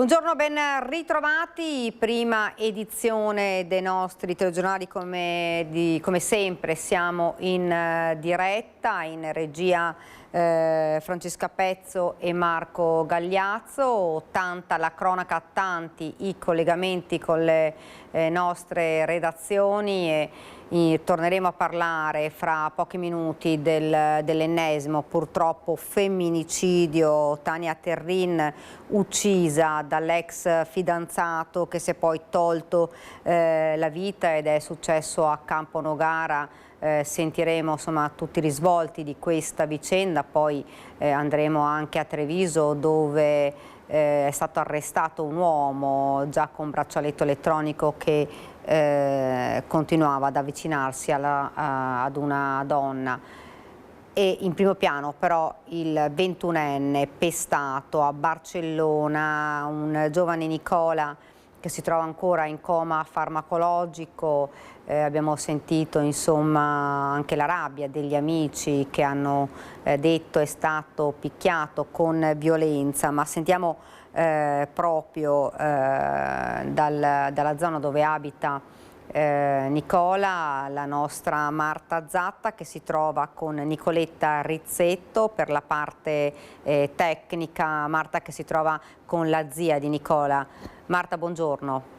Buongiorno, ben ritrovati, prima edizione dei nostri telegiornali come sempre. Siamo in diretta, in regia Francesca Pezzo e Marco Gagliazzo. Tanta la cronaca, tanti i collegamenti con le nostre redazioni e torneremo a parlare fra pochi minuti dell'ennesimo purtroppo femminicidio. Tania Terrin uccisa dall'ex fidanzato che si è poi tolto la vita, ed è successo a Campo Nogara. Sentiremo insomma tutti i risvolti di questa vicenda, poi andremo anche a Treviso, dove è stato arrestato un uomo già con braccialetto elettronico che continuava ad avvicinarsi ad una donna. E in primo piano però il 21enne pestato a Barcellona, un giovane Nicola che si trova ancora in coma farmacologico. Abbiamo sentito insomma anche la rabbia degli amici che hanno detto è stato picchiato con violenza, ma sentiamo proprio dalla zona dove abita Nicola la nostra Marta Zatta, che si trova con Nicoletta Rizzetto per la parte tecnica. Marta, che si trova con la zia di Nicola. Marta, buongiorno.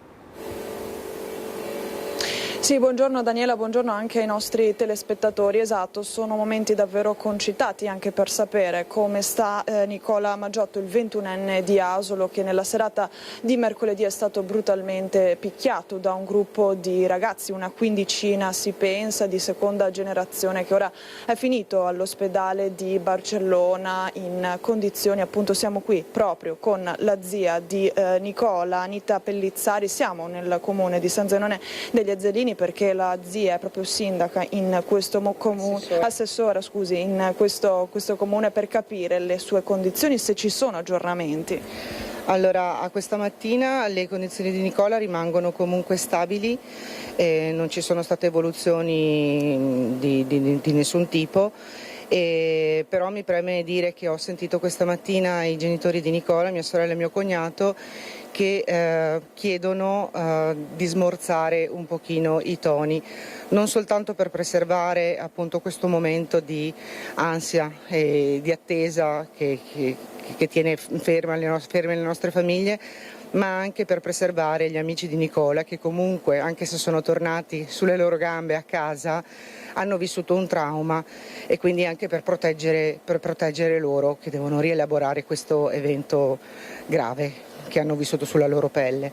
Sì, buongiorno Daniela, buongiorno anche ai nostri telespettatori. Esatto, sono momenti davvero concitati anche per sapere come sta Nicola Maggiotto, il 21enne di Asolo, che nella serata di mercoledì è stato brutalmente picchiato da un gruppo di ragazzi, una quindicina si pensa, di seconda generazione, che ora è finito all'ospedale di Barcellona in condizioni, appunto siamo qui proprio con la zia di Nicola, Anita Pellizzari. Siamo nel comune di San Zenone degli Azzolini, perché la zia è proprio sindaca in questo comune, assessora scusi, in questo comune, per capire le sue condizioni, se ci sono aggiornamenti. Allora, a questa mattina le condizioni di Nicola rimangono comunque stabili, non ci sono state evoluzioni di nessun tipo. Però mi preme dire che ho sentito questa mattina i genitori di Nicola, mia sorella e mio cognato, che chiedono di smorzare un pochino i toni, non soltanto per preservare appunto questo momento di ansia e di attesa che tiene ferme le nostre famiglie, ma anche per preservare gli amici di Nicola, che comunque, anche se sono tornati sulle loro gambe a casa, hanno vissuto un trauma, e quindi anche per proteggere loro, che devono rielaborare questo evento grave che hanno vissuto sulla loro pelle.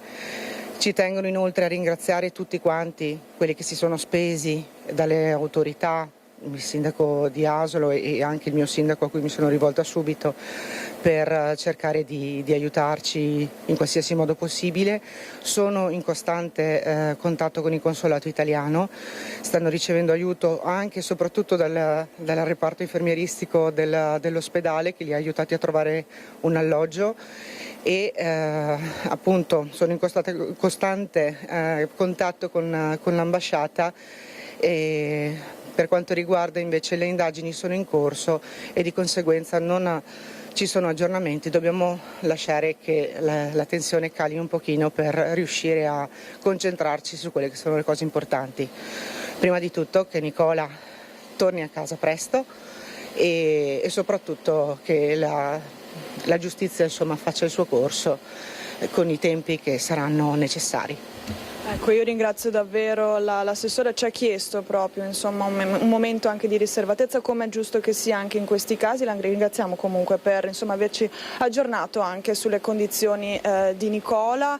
Ci tengono inoltre a ringraziare tutti quanti quelli che si sono spesi dalle autorità, il sindaco di Asolo e anche il mio sindaco, a cui mi sono rivolta subito, per cercare di aiutarci in qualsiasi modo possibile. Sono in costante contatto con il consolato italiano, stanno ricevendo aiuto anche e soprattutto dal reparto infermieristico dell'ospedale, che li ha aiutati a trovare un alloggio, e appunto sono in costante contatto con l'ambasciata. Per quanto riguarda invece le indagini, sono in corso e di conseguenza non ci sono aggiornamenti. Dobbiamo lasciare che la tensione cali un pochino per riuscire a concentrarci su quelle che sono le cose importanti. Prima di tutto che Nicola torni a casa presto e soprattutto che la giustizia insomma faccia il suo corso con i tempi che saranno necessari. Ecco, io ringrazio davvero l'assessore. Ci ha chiesto proprio insomma un momento anche di riservatezza, come è giusto che sia anche in questi casi. La ringraziamo comunque per insomma averci aggiornato anche sulle condizioni di Nicola.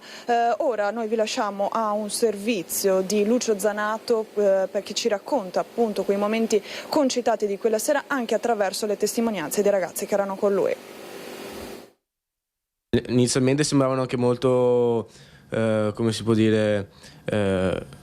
Ora noi vi lasciamo a un servizio di Lucio Zanato perché ci racconta appunto quei momenti concitati di quella sera, anche attraverso le testimonianze dei ragazzi che erano con lui. Inizialmente sembravano anche molto come si può dire,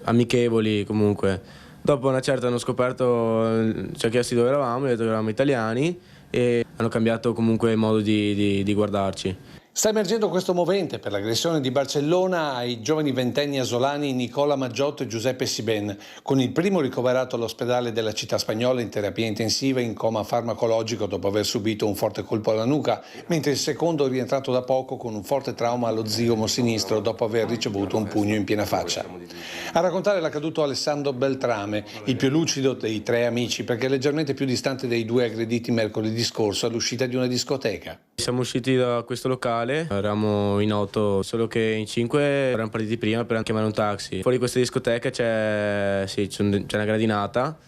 amichevoli comunque. Dopo una certa hanno scoperto, ci ha chiesto dove eravamo, gli ho detto che eravamo italiani, e hanno cambiato comunque il modo di guardarci. Sta emergendo questo movente per l'aggressione di Barcellona ai giovani ventenni asolani Nicola Maggiotto e Giuseppe Siben, con il primo ricoverato all'ospedale della città spagnola in terapia intensiva in coma farmacologico dopo aver subito un forte colpo alla nuca, mentre il secondo è rientrato da poco con un forte trauma allo zigomo sinistro dopo aver ricevuto un pugno in piena faccia. A raccontare l'accaduto Alessandro Beltrame, il più lucido dei tre amici, perché è leggermente più distante dei due aggrediti mercoledì scorso all'uscita di una discoteca. Siamo usciti da questo locale, eravamo in 8, solo che in 5 erano partiti prima per chiamare un taxi. Fuori questa discoteca c'è una gradinata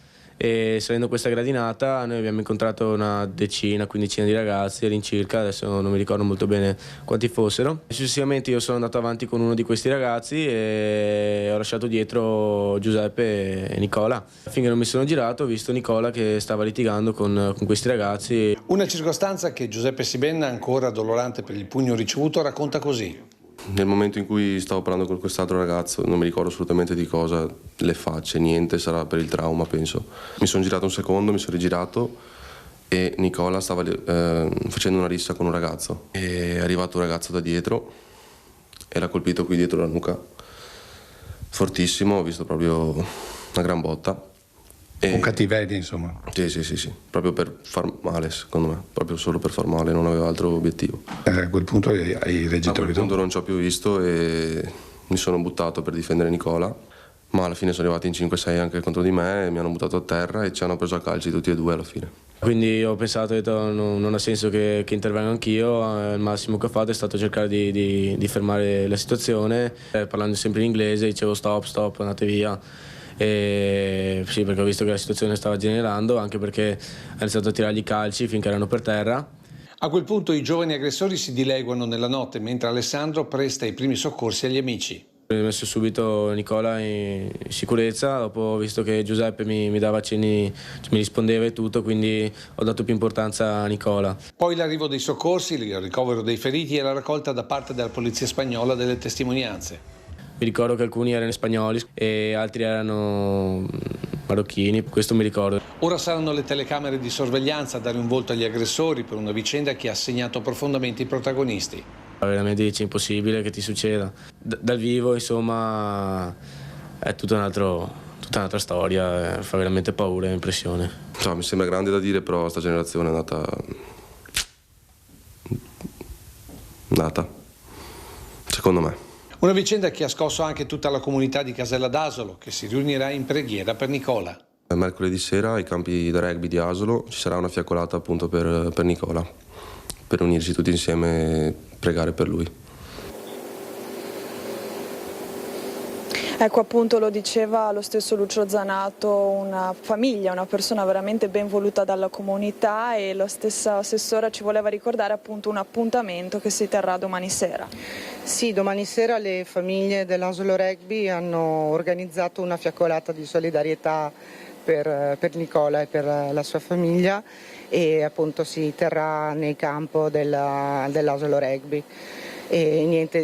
e salendo questa gradinata noi abbiamo incontrato una decina, quindicina di ragazzi all'incirca, adesso non mi ricordo molto bene quanti fossero. Successivamente io sono andato avanti con uno di questi ragazzi e ho lasciato dietro Giuseppe e Nicola. Finché non mi sono girato ho visto Nicola che stava litigando con questi ragazzi. Una circostanza che Giuseppe Siben, ancora dolorante per il pugno ricevuto, racconta così. Nel momento in cui stavo parlando con quest'altro ragazzo, non mi ricordo assolutamente di cosa, le facce, niente, sarà per il trauma penso. Mi sono girato un secondo, mi sono rigirato e Nicola stava facendo una rissa con un ragazzo. È arrivato un ragazzo da dietro e l'ha colpito qui dietro la nuca, fortissimo, ho visto proprio una gran botta. Con cattiveria insomma. Sì, proprio per far male secondo me, proprio solo per far male, non aveva altro obiettivo. A quel punto hai reagito? A quel punto non ci ho più visto e mi sono buttato per difendere Nicola, ma alla fine sono arrivati in 5-6 anche contro di me, mi hanno buttato a terra e ci hanno preso a calci tutti e due alla fine. Quindi ho pensato, non ha senso che intervenga anch'io, il massimo che ho fatto è stato cercare di fermare la situazione, parlando sempre in inglese dicevo stop, andate via. E sì, perché ho visto che la situazione stava generando, anche perché ha iniziato a tirargli calci finché erano per terra. A quel punto i giovani aggressori si dileguano nella notte, mentre Alessandro presta i primi soccorsi agli amici. Ho messo subito Nicola in sicurezza, dopo ho visto che Giuseppe mi dava accenni, mi rispondeva e tutto, quindi ho dato più importanza a Nicola. Poi l'arrivo dei soccorsi, il ricovero dei feriti e la raccolta da parte della polizia spagnola delle testimonianze. Mi ricordo che alcuni erano spagnoli e altri erano marocchini, questo mi ricordo. Ora saranno le telecamere di sorveglianza a dare un volto agli aggressori per una vicenda che ha segnato profondamente i protagonisti. Veramente dici impossibile che ti succeda. Dal vivo insomma è tutta un'altra storia, fa veramente paura e impressione. No, mi sembra grande da dire, però sta generazione è nata, secondo me. Una vicenda che ha scosso anche tutta la comunità di Casella d'Asolo, che si riunirà in preghiera per Nicola. Mercoledì sera ai campi da rugby di Asolo ci sarà una fiaccolata appunto per Nicola, per unirci tutti insieme e pregare per lui. Ecco, appunto, lo diceva lo stesso Lucio Zanato, una famiglia, una persona veramente ben voluta dalla comunità, e lo stesso assessore ci voleva ricordare appunto un appuntamento che si terrà domani sera. Sì, domani sera le famiglie dell'Asolo Rugby hanno organizzato una fiaccolata di solidarietà per Nicola e per la sua famiglia, e appunto si terrà nel campo dell'Asolo Rugby. E niente,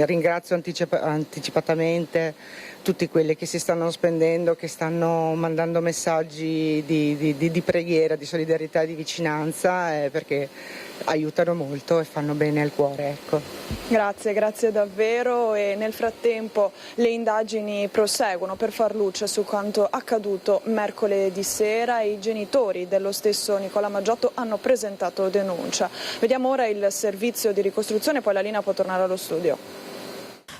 ringrazio anticipatamente tutti quelli che si stanno spendendo, che stanno mandando messaggi di preghiera, di solidarietà e di vicinanza, perché aiutano molto e fanno bene al cuore. Ecco. Grazie davvero, e nel frattempo le indagini proseguono per far luce su quanto accaduto mercoledì sera, e i genitori dello stesso Nicola Maggiotto hanno presentato denuncia. Vediamo ora il servizio di ricostruzione, poi la linea può tornare allo studio.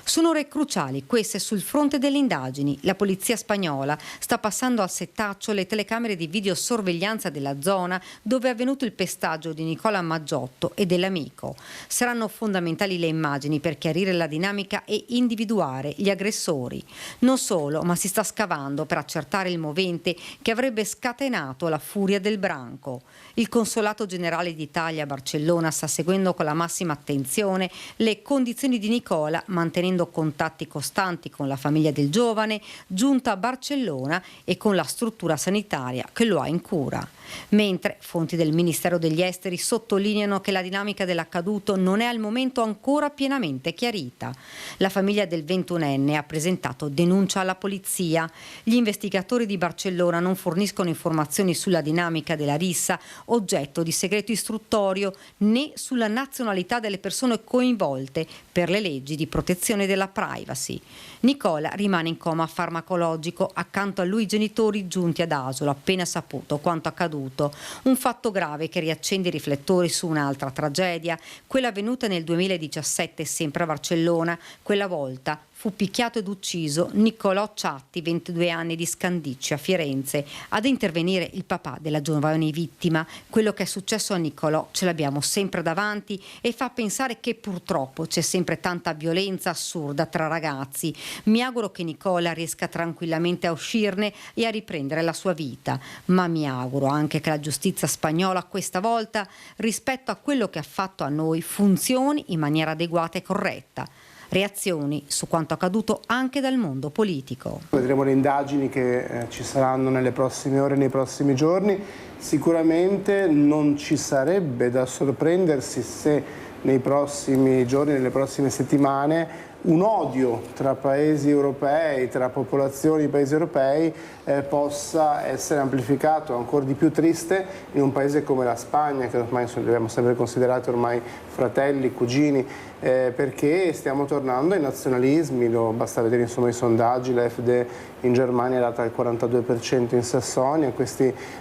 Sono ore cruciali queste sul fronte delle indagini. La polizia spagnola sta passando al settaccio le telecamere di videosorveglianza della zona dove è avvenuto il pestaggio di Nicola Maggiotto e dell'amico. Saranno fondamentali le immagini per chiarire la dinamica e individuare gli aggressori. Non solo, ma si sta scavando per accertare il movente che avrebbe scatenato la furia del branco. Il Consolato Generale d'Italia a Barcellona sta seguendo con la massima attenzione le condizioni di Nicola, mantenendo contatti costanti con la famiglia del giovane, giunta a Barcellona, e con la struttura sanitaria che lo ha in cura. mentre fonti del Ministero degli Esteri sottolineano che la dinamica dell'accaduto non è al momento ancora pienamente chiarita. La famiglia del 21enne ha presentato denuncia alla polizia. Gli investigatori di Barcellona non forniscono informazioni sulla dinamica della rissa, oggetto di segreto istruttorio, né sulla nazionalità delle persone coinvolte per le leggi di protezione della privacy. Nicola rimane in coma farmacologico, accanto a lui i genitori giunti ad Asolo, appena saputo quanto accaduto. Un fatto grave che riaccende i riflettori su un'altra tragedia, quella avvenuta nel 2017 sempre a Barcellona. Quella volta fu picchiato ed ucciso Niccolò Ciatti, 22 anni, di Scandicci a Firenze. Ad intervenire il papà della giovane vittima. Quello che è successo a Niccolò ce l'abbiamo sempre davanti e fa pensare che purtroppo c'è sempre tanta violenza assurda tra ragazzi. Mi auguro che Nicola riesca tranquillamente a uscirne e a riprendere la sua vita, ma mi auguro anche che la giustizia spagnola questa volta, rispetto a quello che ha fatto a noi, funzioni in maniera adeguata e corretta. Reazioni su quanto accaduto anche dal mondo politico. Vedremo le indagini che ci saranno nelle prossime ore, nei prossimi giorni. Sicuramente non ci sarebbe da sorprendersi se nei prossimi giorni, nelle prossime settimane, un odio tra paesi europei, tra popolazioni di paesi europei possa essere amplificato, ancora di più triste in un paese come la Spagna, che ormai abbiamo sempre considerato ormai fratelli, cugini, perché stiamo tornando ai nazionalismi. Basta vedere insomma i sondaggi, l'AfD in Germania è data al 42% in Sassonia,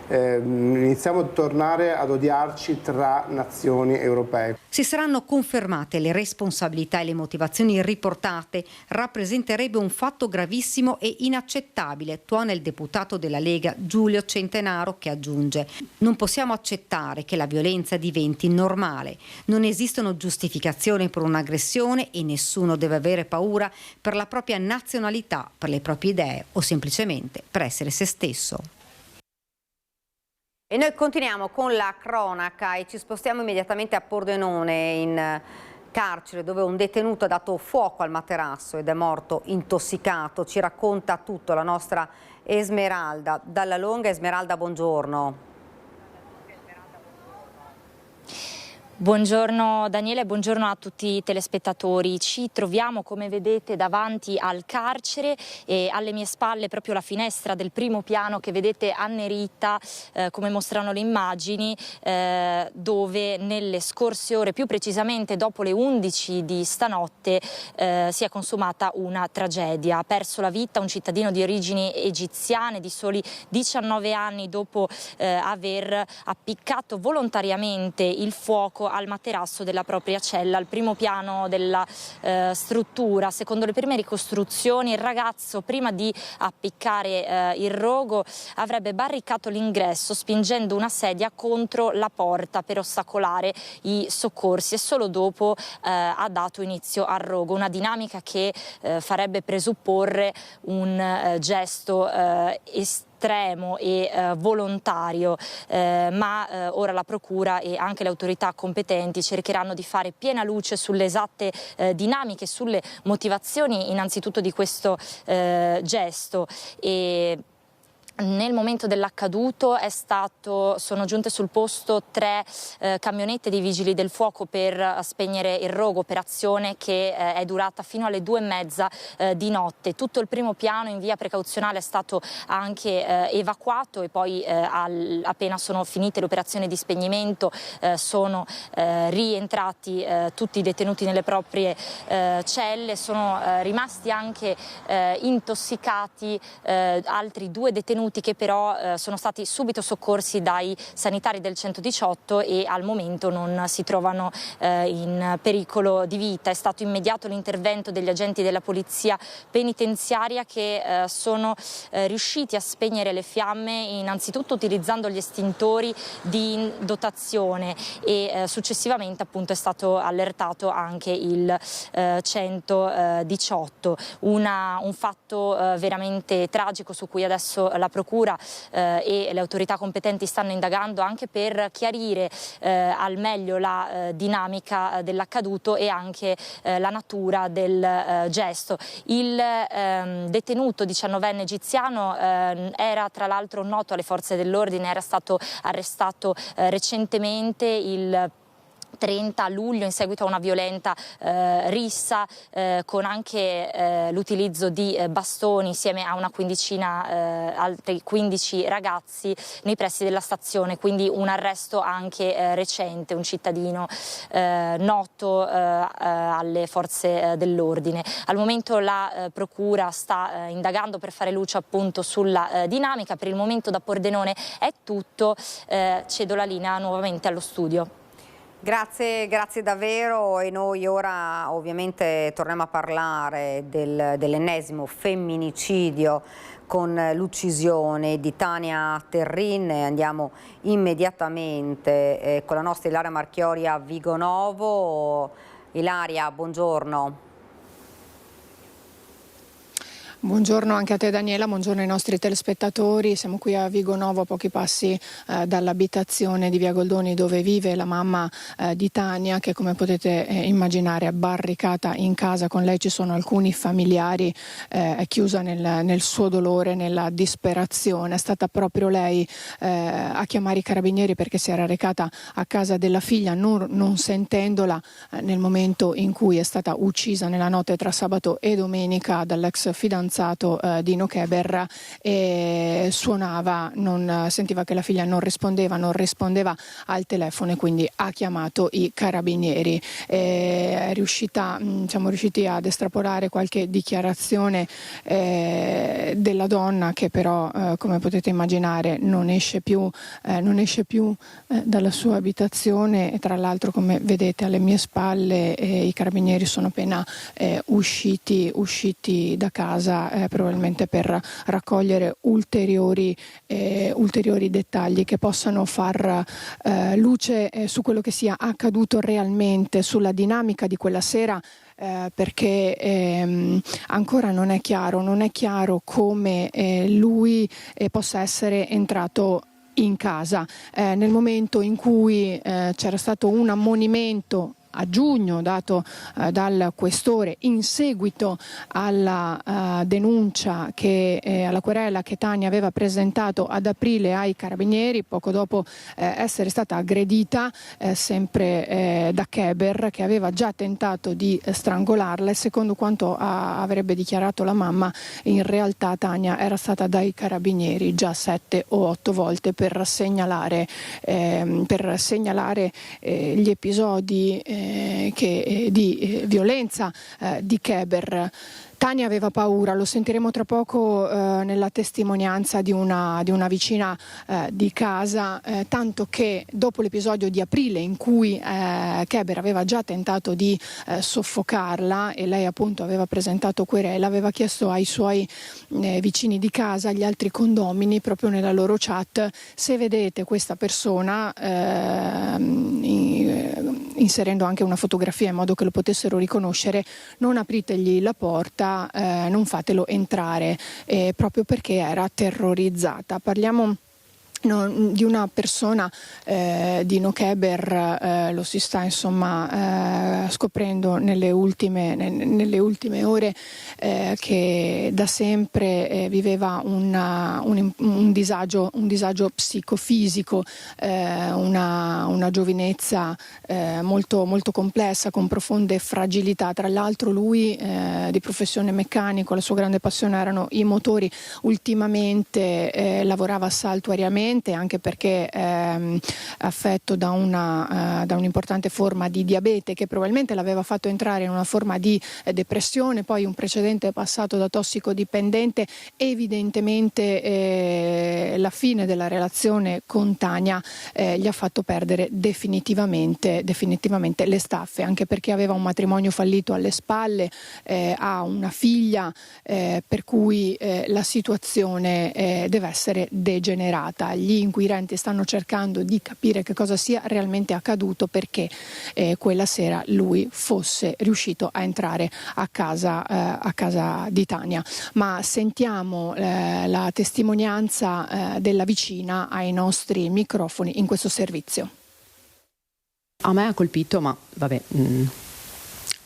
iniziamo a tornare ad odiarci tra nazioni europee. Se saranno confermate le responsabilità e le motivazioni riportate, rappresenterebbe un fatto gravissimo e inaccettabile, tuona il deputato della Lega Giulio Centenaro, che aggiunge: non possiamo accettare che la violenza diventi normale, non esistono giustificazioni per un'aggressione e nessuno deve avere paura per la propria nazionalità, per le proprie idee o semplicemente per essere se stesso. E noi continuiamo con la cronaca e ci spostiamo immediatamente a Pordenone, in carcere, dove un detenuto ha dato fuoco al materasso ed è morto intossicato. Ci racconta tutto la nostra Esmeralda Dalla Longa. Esmeralda, buongiorno. Buongiorno Daniele, buongiorno a tutti i telespettatori. Ci troviamo, come vedete, davanti al carcere e alle mie spalle proprio la finestra del primo piano che vedete annerita, come mostrano le immagini, dove nelle scorse ore, più precisamente dopo le 11 di stanotte, si è consumata una tragedia. Ha perso la vita un cittadino di origini egiziane di soli 19 anni dopo aver appiccato volontariamente il fuoco al materasso della propria cella, al primo piano della struttura. Secondo le prime ricostruzioni, il ragazzo, prima di appiccare il rogo, avrebbe barricato l'ingresso spingendo una sedia contro la porta per ostacolare i soccorsi e solo dopo ha dato inizio al rogo. Una dinamica che farebbe presupporre un gesto estremo e volontario, ma ora la procura e anche le autorità competenti cercheranno di fare piena luce sulle esatte dinamiche, sulle motivazioni innanzitutto di questo gesto. E nel momento dell'accaduto sono giunte sul posto 3 camionette dei vigili del fuoco per spegnere il rogo, operazione che è durata fino alle 2:30 di notte. Tutto il primo piano in via precauzionale è stato anche evacuato e poi appena sono finite le operazioni di spegnimento sono rientrati tutti i detenuti nelle proprie celle. Sono rimasti anche intossicati altri 2 detenuti che però sono stati subito soccorsi dai sanitari del 118 e al momento non si trovano in pericolo di vita. È stato immediato l'intervento degli agenti della polizia penitenziaria che sono riusciti a spegnere le fiamme innanzitutto utilizzando gli estintori di dotazione e successivamente appunto è stato allertato anche il 118. Un fatto veramente tragico su cui adesso la procura e le autorità competenti stanno indagando anche per chiarire al meglio la dinamica dell'accaduto e anche la natura del gesto. Il detenuto 19enne egiziano era tra l'altro noto alle forze dell'ordine, era stato arrestato recentemente il 30 luglio in seguito a una violenta rissa con anche l'utilizzo di bastoni insieme a una quindicina, altri 15 ragazzi nei pressi della stazione, quindi un arresto anche recente, un cittadino noto alle forze dell'ordine. Al momento la procura sta indagando per fare luce appunto sulla dinamica. Per il momento da Pordenone è tutto, cedo la linea nuovamente allo studio. Grazie davvero, e noi ora ovviamente torniamo a parlare dell'ennesimo femminicidio con l'uccisione di Tania Terrin. Andiamo immediatamente con la nostra Ilaria Marchiori a Vigonovo. Ilaria, buongiorno. Buongiorno anche a te Daniela, buongiorno ai nostri telespettatori. Siamo qui a Vigonovo, a pochi passi dall'abitazione di Via Goldoni dove vive la mamma di Tania, che come potete immaginare è barricata in casa. Con lei ci sono alcuni familiari, è chiusa nel suo dolore, nella disperazione. È stata proprio lei a chiamare i carabinieri perché si era recata a casa della figlia non sentendola nel momento in cui è stata uccisa nella notte tra sabato e domenica dall'ex fidanzato Dino Keber, e suonava, sentiva che la figlia non rispondeva al telefono e quindi ha chiamato i carabinieri. Siamo riusciti ad estrapolare qualche dichiarazione della donna, che però come potete immaginare non esce più dalla sua abitazione, e tra l'altro, come vedete alle mie spalle, i carabinieri sono appena usciti da casa, probabilmente per raccogliere ulteriori dettagli che possano far luce su quello che sia accaduto realmente, sulla dinamica di quella sera, perché ancora non è chiaro come lui possa essere entrato in casa nel momento in cui c'era stato un ammonimento a giugno dato dal questore in seguito alla denuncia alla querela che Tania aveva presentato ad aprile ai carabinieri, poco dopo essere stata aggredita sempre da Keber, che aveva già tentato di strangolarla, e secondo quanto avrebbe dichiarato la mamma, in realtà Tania era stata dai carabinieri già 7 o 8 volte per segnalare gli episodi di violenza di Keber. Tania aveva paura, lo sentiremo tra poco nella testimonianza di una vicina di casa, tanto che dopo l'episodio di aprile in cui Keber aveva già tentato di soffocarla e lei appunto aveva presentato querela, aveva chiesto ai suoi vicini di casa, agli altri condomini, proprio nella loro chat: se vedete questa persona, inserendo anche una fotografia in modo che lo potessero riconoscere, non apritegli la porta, non fatelo entrare, proprio perché era terrorizzata. Parliamo di una persona, Dino Keber, lo si sta scoprendo nelle ultime ore, che da sempre viveva un disagio psicofisico, una giovinezza molto, molto complessa, con profonde fragilità. Tra l'altro lui, di professione meccanico, la sua grande passione erano i motori. Ultimamente lavorava saltuariamente, anche perché affetto da un'importante forma di diabete, che probabilmente l'aveva fatto entrare in una forma di depressione, poi un precedente passato da tossicodipendente. Evidentemente la fine della relazione con Tania gli ha fatto perdere definitivamente le staffe, anche perché aveva un matrimonio fallito alle spalle, ha una figlia, per cui la situazione deve essere degenerata. gli inquirenti stanno cercando di capire che cosa sia realmente accaduto, perché quella sera lui fosse riuscito a entrare a casa di Tania. Ma sentiamo la testimonianza della vicina ai nostri microfoni in questo servizio. A me ha colpito, ma vabbè,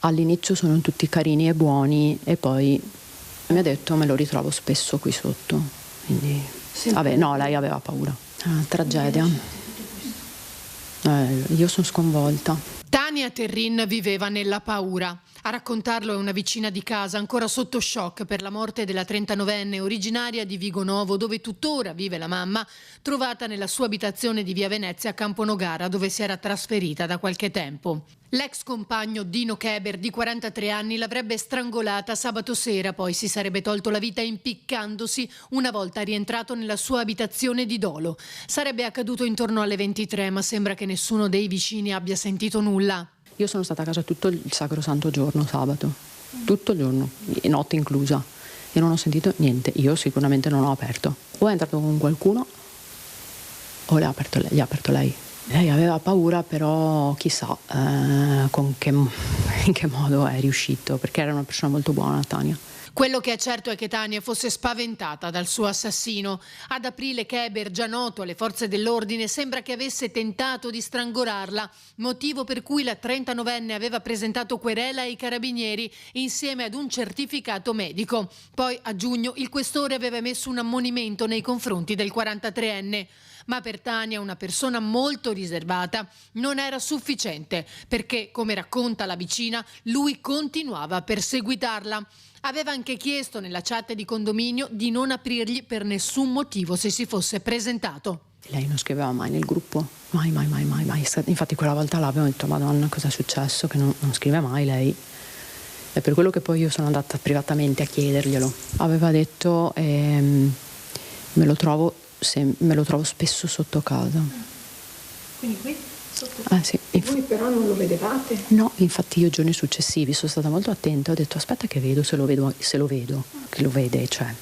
all'inizio sono tutti carini e buoni e poi mi ha detto me lo ritrovo spesso qui sotto, quindi vabbè, no, lei aveva paura. Tragedia. Io sono sconvolta. Tania Terrin viveva nella paura. A raccontarlo è una vicina di casa ancora sotto shock per la morte della 39enne originaria di Vigonovo, dove tuttora vive la mamma, trovata nella sua abitazione di via Venezia a Camponogara, dove si era trasferita da qualche tempo. L'ex compagno Dino Keber, di 43 anni, l'avrebbe strangolata sabato sera, poi si sarebbe tolto la vita impiccandosi una volta rientrato nella sua abitazione di Dolo. Sarebbe accaduto intorno alle 23, ma sembra che nessuno dei vicini abbia sentito nulla. Io sono stata a casa tutto il sacrosanto giorno, sabato, tutto il giorno, notte inclusa, e non ho sentito niente. Io sicuramente non ho aperto. O è entrato con qualcuno o gli ha aperto lei. Lei aveva paura, però chissà in che modo è riuscito, perché era una persona molto buona, Tania. Quello che è certo è che Tania fosse spaventata dal suo assassino. Ad aprile Keber, già noto alle forze dell'ordine, sembra che avesse tentato di strangolarla, motivo per cui la 39enne aveva presentato querela ai carabinieri insieme ad un certificato medico. Poi a giugno il questore aveva emesso un ammonimento nei confronti del 43enne. Ma per Tania, una persona molto riservata, non era sufficiente, perché, come racconta la vicina, lui continuava a perseguitarla. Aveva anche chiesto nella chat di condominio di non aprirgli per nessun motivo se si fosse presentato. Lei non scriveva mai nel gruppo, mai. Infatti quella volta là abbiamo detto Madonna, cosa è successo, che non scrive mai lei. E per quello che poi io sono andata privatamente a chiederglielo. Aveva detto me lo trovo spesso sotto casa. Quindi qui? Sì. Voi però non lo vedevate? No, infatti io giorni successivi sono stata molto attenta, ho detto aspetta che vedo se lo vedo, che lo vede, cioè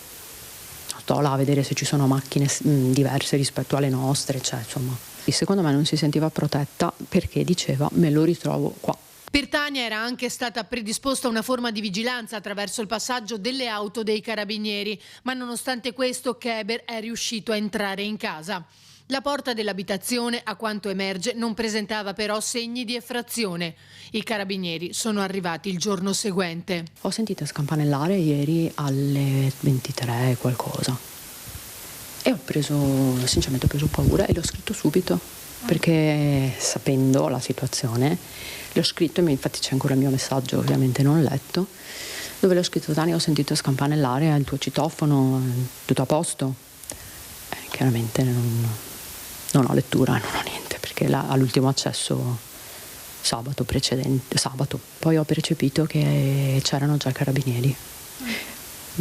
sto là a vedere se ci sono macchine diverse rispetto alle nostre, cioè insomma. E secondo me non si sentiva protetta perché diceva me lo ritrovo qua. Per Tania era anche stata predisposta una forma di vigilanza attraverso il passaggio delle auto dei carabinieri, ma nonostante questo Keber è riuscito a entrare in casa. La porta dell'abitazione, a quanto emerge, non presentava però segni di effrazione. I carabinieri sono arrivati il giorno seguente. Ho sentito scampanellare ieri alle 23 e qualcosa e sinceramente ho preso paura e l'ho scritto subito, perché sapendo la situazione l'ho scritto e infatti c'è ancora il mio messaggio, ovviamente non letto, dove l'ho scritto: Tania, ho sentito scampanellare al tuo citofono, tutto a posto? Chiaramente non ho lettura, non ho niente, perché all'ultimo accesso sabato, poi ho percepito che c'erano già i carabinieri,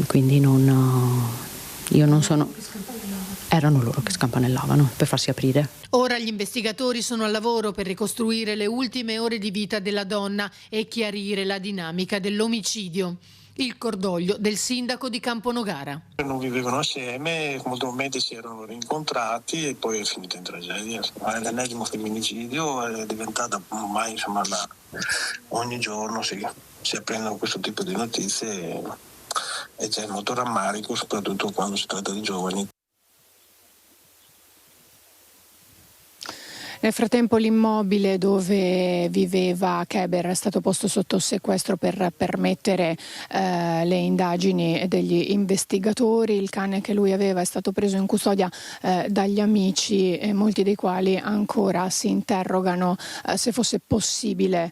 quindi io non sono... Erano loro che scampanellavano per farsi aprire. Ora gli investigatori sono al lavoro per ricostruire le ultime ore di vita della donna e chiarire la dinamica dell'omicidio. Il cordoglio del sindaco di Camponogara. Non vivevano assieme, molti momenti si erano rincontrati e poi è finita in tragedia. L'ennesimo femminicidio è diventata ormai, ogni giorno si apprendono questo tipo di notizie e c'è molto rammarico, soprattutto quando si tratta di giovani. Nel frattempo l'immobile dove viveva Keber è stato posto sotto sequestro per permettere le indagini degli investigatori. Il cane che lui aveva è stato preso in custodia dagli amici, molti dei quali ancora si interrogano se fosse possibile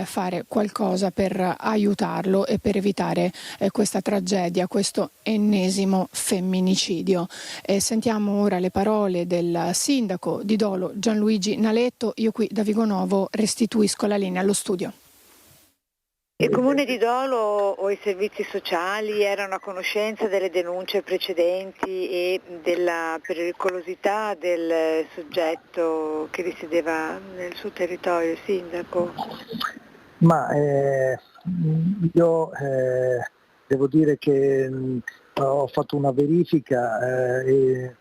fare qualcosa per aiutarlo e per evitare questa tragedia, questo ennesimo femminicidio. Sentiamo ora le parole del sindaco di Dolo, Gianluigi Naletto. Io qui da Vigonovo restituisco la linea allo studio. Il Comune di Dolo o i servizi sociali erano a conoscenza delle denunce precedenti e della pericolosità del soggetto che risiedeva nel suo territorio, il sindaco? Ma io devo dire che ho fatto una verifica e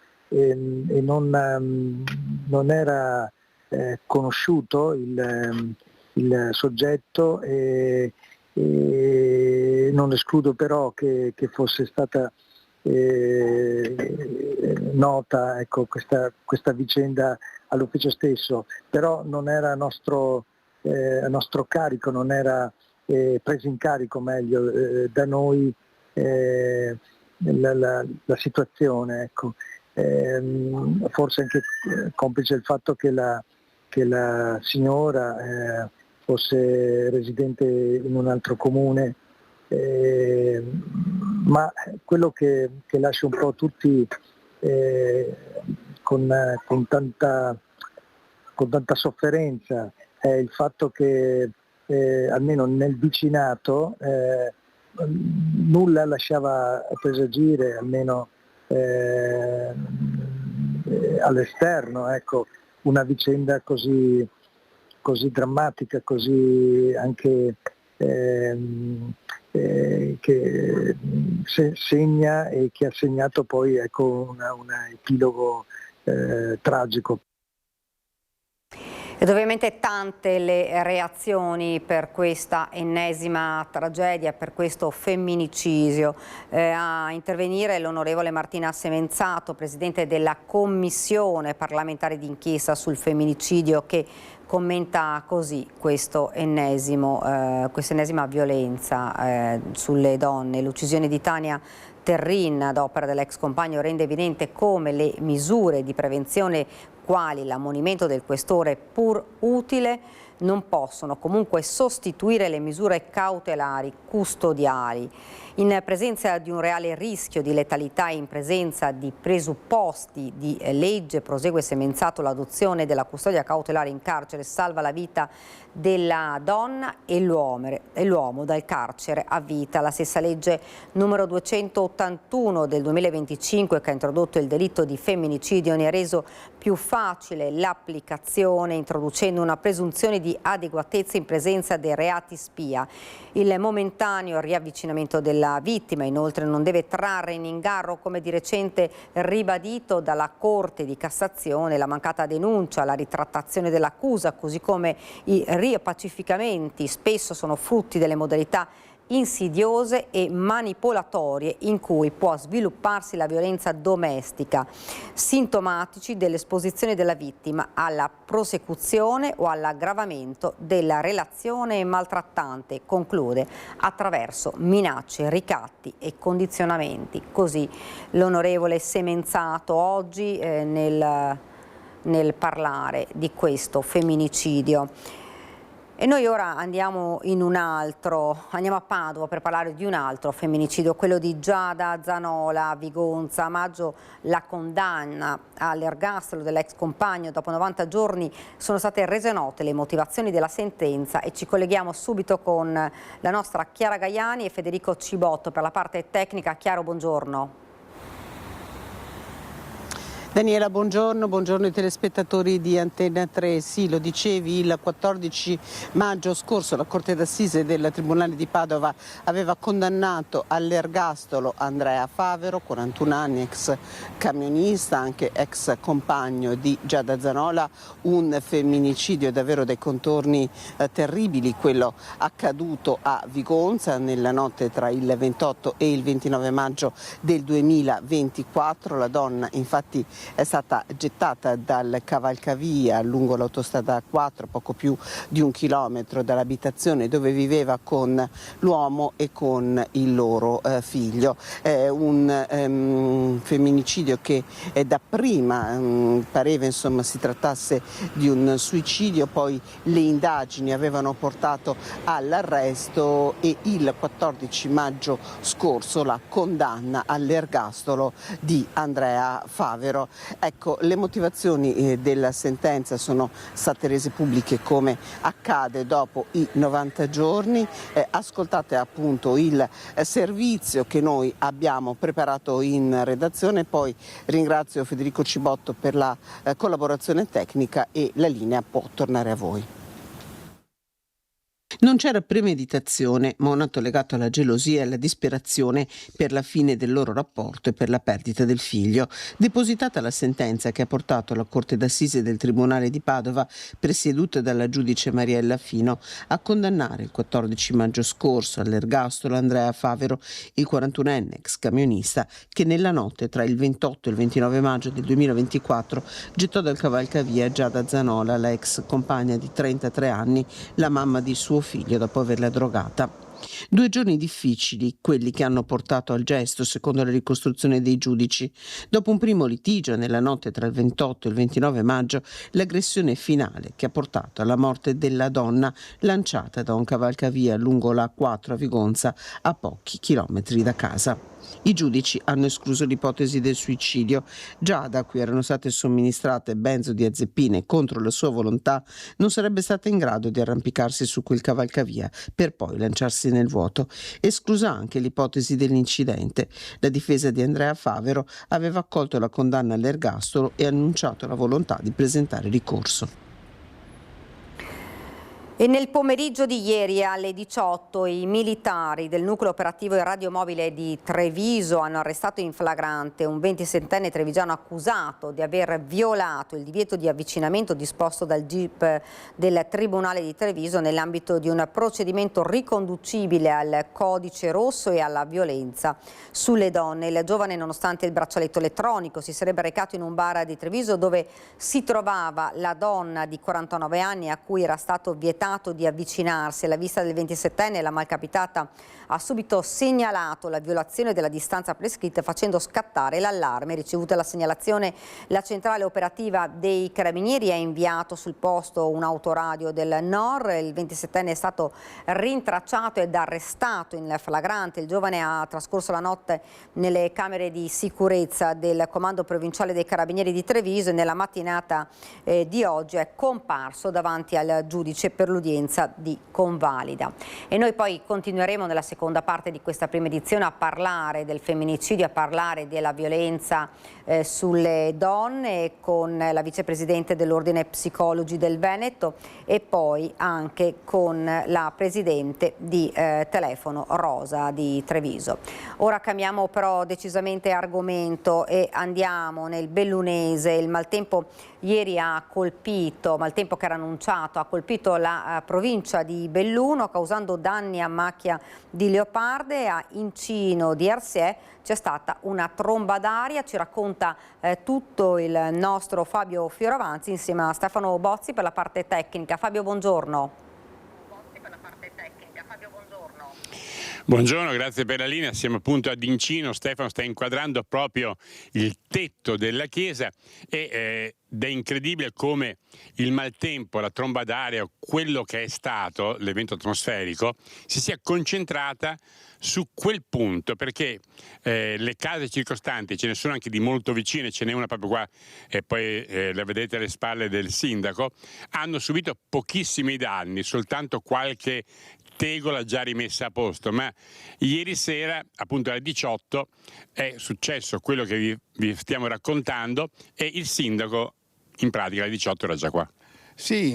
non era conosciuto il soggetto e non escludo però che fosse stata nota, ecco, questa vicenda all'ufficio stesso, però non era a nostro carico, non era preso in carico meglio da noi la situazione, ecco. Forse anche complice il fatto che la signora fosse residente in un altro comune, ma quello che lascia un po' tutti con tanta sofferenza è il fatto che almeno nel vicinato nulla lasciava presagire, almeno all'esterno, ecco, una vicenda così drammatica, così anche che segna e che ha segnato poi, ecco, un epilogo tragico. Ed ovviamente tante le reazioni per questa ennesima tragedia, per questo femminicidio. A intervenire l'onorevole Martina Semenzato, presidente della Commissione parlamentare d'inchiesta sul femminicidio, che commenta così questa ennesima violenza sulle donne. L'uccisione di Tania Terrin ad opera dell'ex compagno rende evidente come le misure di prevenzione quali l'ammonimento del questore, pur utile, non possono comunque sostituire le misure cautelari custodiali. In presenza di un reale rischio di letalità e in presenza di presupposti di legge, prosegue Semenzato, l'adozione della custodia cautelare in carcere salva la vita della donna e l'uomo dal carcere a vita. La stessa legge numero 281 del 2025, che ha introdotto il delitto di femminicidio, ne ha reso più facile l'applicazione, introducendo una presunzione di adeguatezza in presenza dei reati spia. Il momentaneo riavvicinamento della vittima, inoltre, non deve trarre in inganno, come di recente ribadito dalla Corte di Cassazione, la mancata denuncia, la ritrattazione dell'accusa, così come i riappacificamenti spesso sono frutti delle modalità insidiose e manipolatorie in cui può svilupparsi la violenza domestica, sintomatici dell'esposizione della vittima alla prosecuzione o all'aggravamento della relazione maltrattante, conclude, attraverso minacce, ricatti e condizionamenti. Così l'onorevole Semenzato oggi nel parlare di questo femminicidio. E noi ora andiamo a Padova per parlare di un altro femminicidio, quello di Giada Zanola a Vigonza. A maggio la condanna all'ergastolo dell'ex compagno. Dopo 90 giorni sono state rese note le motivazioni della sentenza e ci colleghiamo subito con la nostra Chiara Gaiani e Federico Cibotto per la parte tecnica. Chiaro, buongiorno. Daniela, buongiorno ai telespettatori di Antenna 3. Sì, lo dicevi, il 14 maggio scorso la Corte d'Assise del Tribunale di Padova aveva condannato all'ergastolo Andrea Favero, 41 anni, ex camionista, anche ex compagno di Giada Zanola, un femminicidio davvero dai contorni terribili, quello accaduto a Vigonza nella notte tra il 28 e il 29 maggio del 2024. La donna infatti è stata gettata dal cavalcavia lungo l'autostrada 4, poco più di 1 chilometro dall'abitazione dove viveva con l'uomo e con il loro figlio. Un femminicidio che dapprima pareva si trattasse di un suicidio, poi le indagini avevano portato all'arresto e il 14 maggio scorso la condanna all'ergastolo di Andrea Favero. Ecco, le motivazioni della sentenza sono state rese pubbliche come accade dopo i 90 giorni. Ascoltate appunto il servizio che noi abbiamo preparato in redazione, poi ringrazio Federico Cibotto per la collaborazione tecnica e la linea può tornare a voi. Non c'era premeditazione, ma un atto legato alla gelosia e alla disperazione per la fine del loro rapporto e per la perdita del figlio. Depositata la sentenza che ha portato la Corte d'Assise del Tribunale di Padova, presieduta dalla giudice Mariella Fino, a condannare il 14 maggio scorso all'ergastolo Andrea Favero, il 41enne ex camionista che nella notte tra il 28 e il 29 maggio del 2024 gettò dal cavalcavia Giada Zanola, la ex compagna di 33 anni, la mamma di suo figlio dopo averla drogata. 2 giorni difficili, quelli che hanno portato al gesto, secondo la ricostruzione dei giudici. Dopo un primo litigio nella notte tra il 28 e il 29 maggio, l'aggressione finale che ha portato alla morte della donna lanciata da un cavalcavia lungo la A4 a Vigonza, a pochi chilometri da casa. I giudici hanno escluso l'ipotesi del suicidio. Giada, a cui erano state somministrate benzodiazepine contro la sua volontà, non sarebbe stata in grado di arrampicarsi su quel cavalcavia per poi lanciarsi nel vuoto. Esclusa anche l'ipotesi dell'incidente. La difesa di Andrea Favero aveva accolto la condanna all'ergastolo e annunciato la volontà di presentare ricorso. E nel pomeriggio di ieri alle 18 i militari del nucleo operativo e radiomobile di Treviso hanno arrestato in flagrante un 27enne trevigiano accusato di aver violato il divieto di avvicinamento disposto dal GIP del Tribunale di Treviso nell'ambito di un procedimento riconducibile al codice rosso e alla violenza sulle donne. Il giovane, nonostante il braccialetto elettronico, si sarebbe recato in un bar di Treviso dove si trovava la donna di 49 anni a cui era stato vietato di avvicinarsi. Alla vista del 27enne la malcapitata ha subito segnalato la violazione della distanza prescritta, facendo scattare l'allarme. Ricevuta la segnalazione, la centrale operativa dei Carabinieri ha inviato sul posto un autoradio del NOR. Il 27enne è stato rintracciato ed arrestato in flagrante. Il giovane ha trascorso la notte nelle camere di sicurezza del Comando Provinciale dei Carabinieri di Treviso e nella mattinata di oggi è comparso davanti al giudice per l'udienza di convalida. E noi poi continueremo nella seconda parte di questa prima edizione a parlare del femminicidio, a parlare della violenza sulle donne con la vicepresidente dell'Ordine Psicologi del Veneto e poi anche con la presidente di Telefono Rosa di Treviso. Ora cambiamo però decisamente argomento e andiamo nel bellunese. Il maltempo ieri ha colpito, maltempo che era annunciato, ha colpito la provincia di Belluno causando danni a macchia di leoparde. A Incino di Arsiè c'è stata una tromba d'aria, ci racconta tutto il nostro Fabio Fioravanti insieme a Stefano Bozzi per la parte tecnica. Fabio, buongiorno. Buongiorno, grazie per la linea. Siamo appunto ad Incino. Stefano sta inquadrando proprio il tetto della chiesa ed è incredibile come il maltempo, la tromba d'aria, quello che è stato l'evento atmosferico, si sia concentrata su quel punto, perché le case circostanti, ce ne sono anche di molto vicine, ce n'è una proprio qua e poi la vedete alle spalle del sindaco, hanno subito pochissimi danni, soltanto qualche tegola già rimessa a posto, ma ieri sera appunto alle 18 è successo quello che vi stiamo raccontando e il sindaco in pratica alle 18 era già qua. Sì,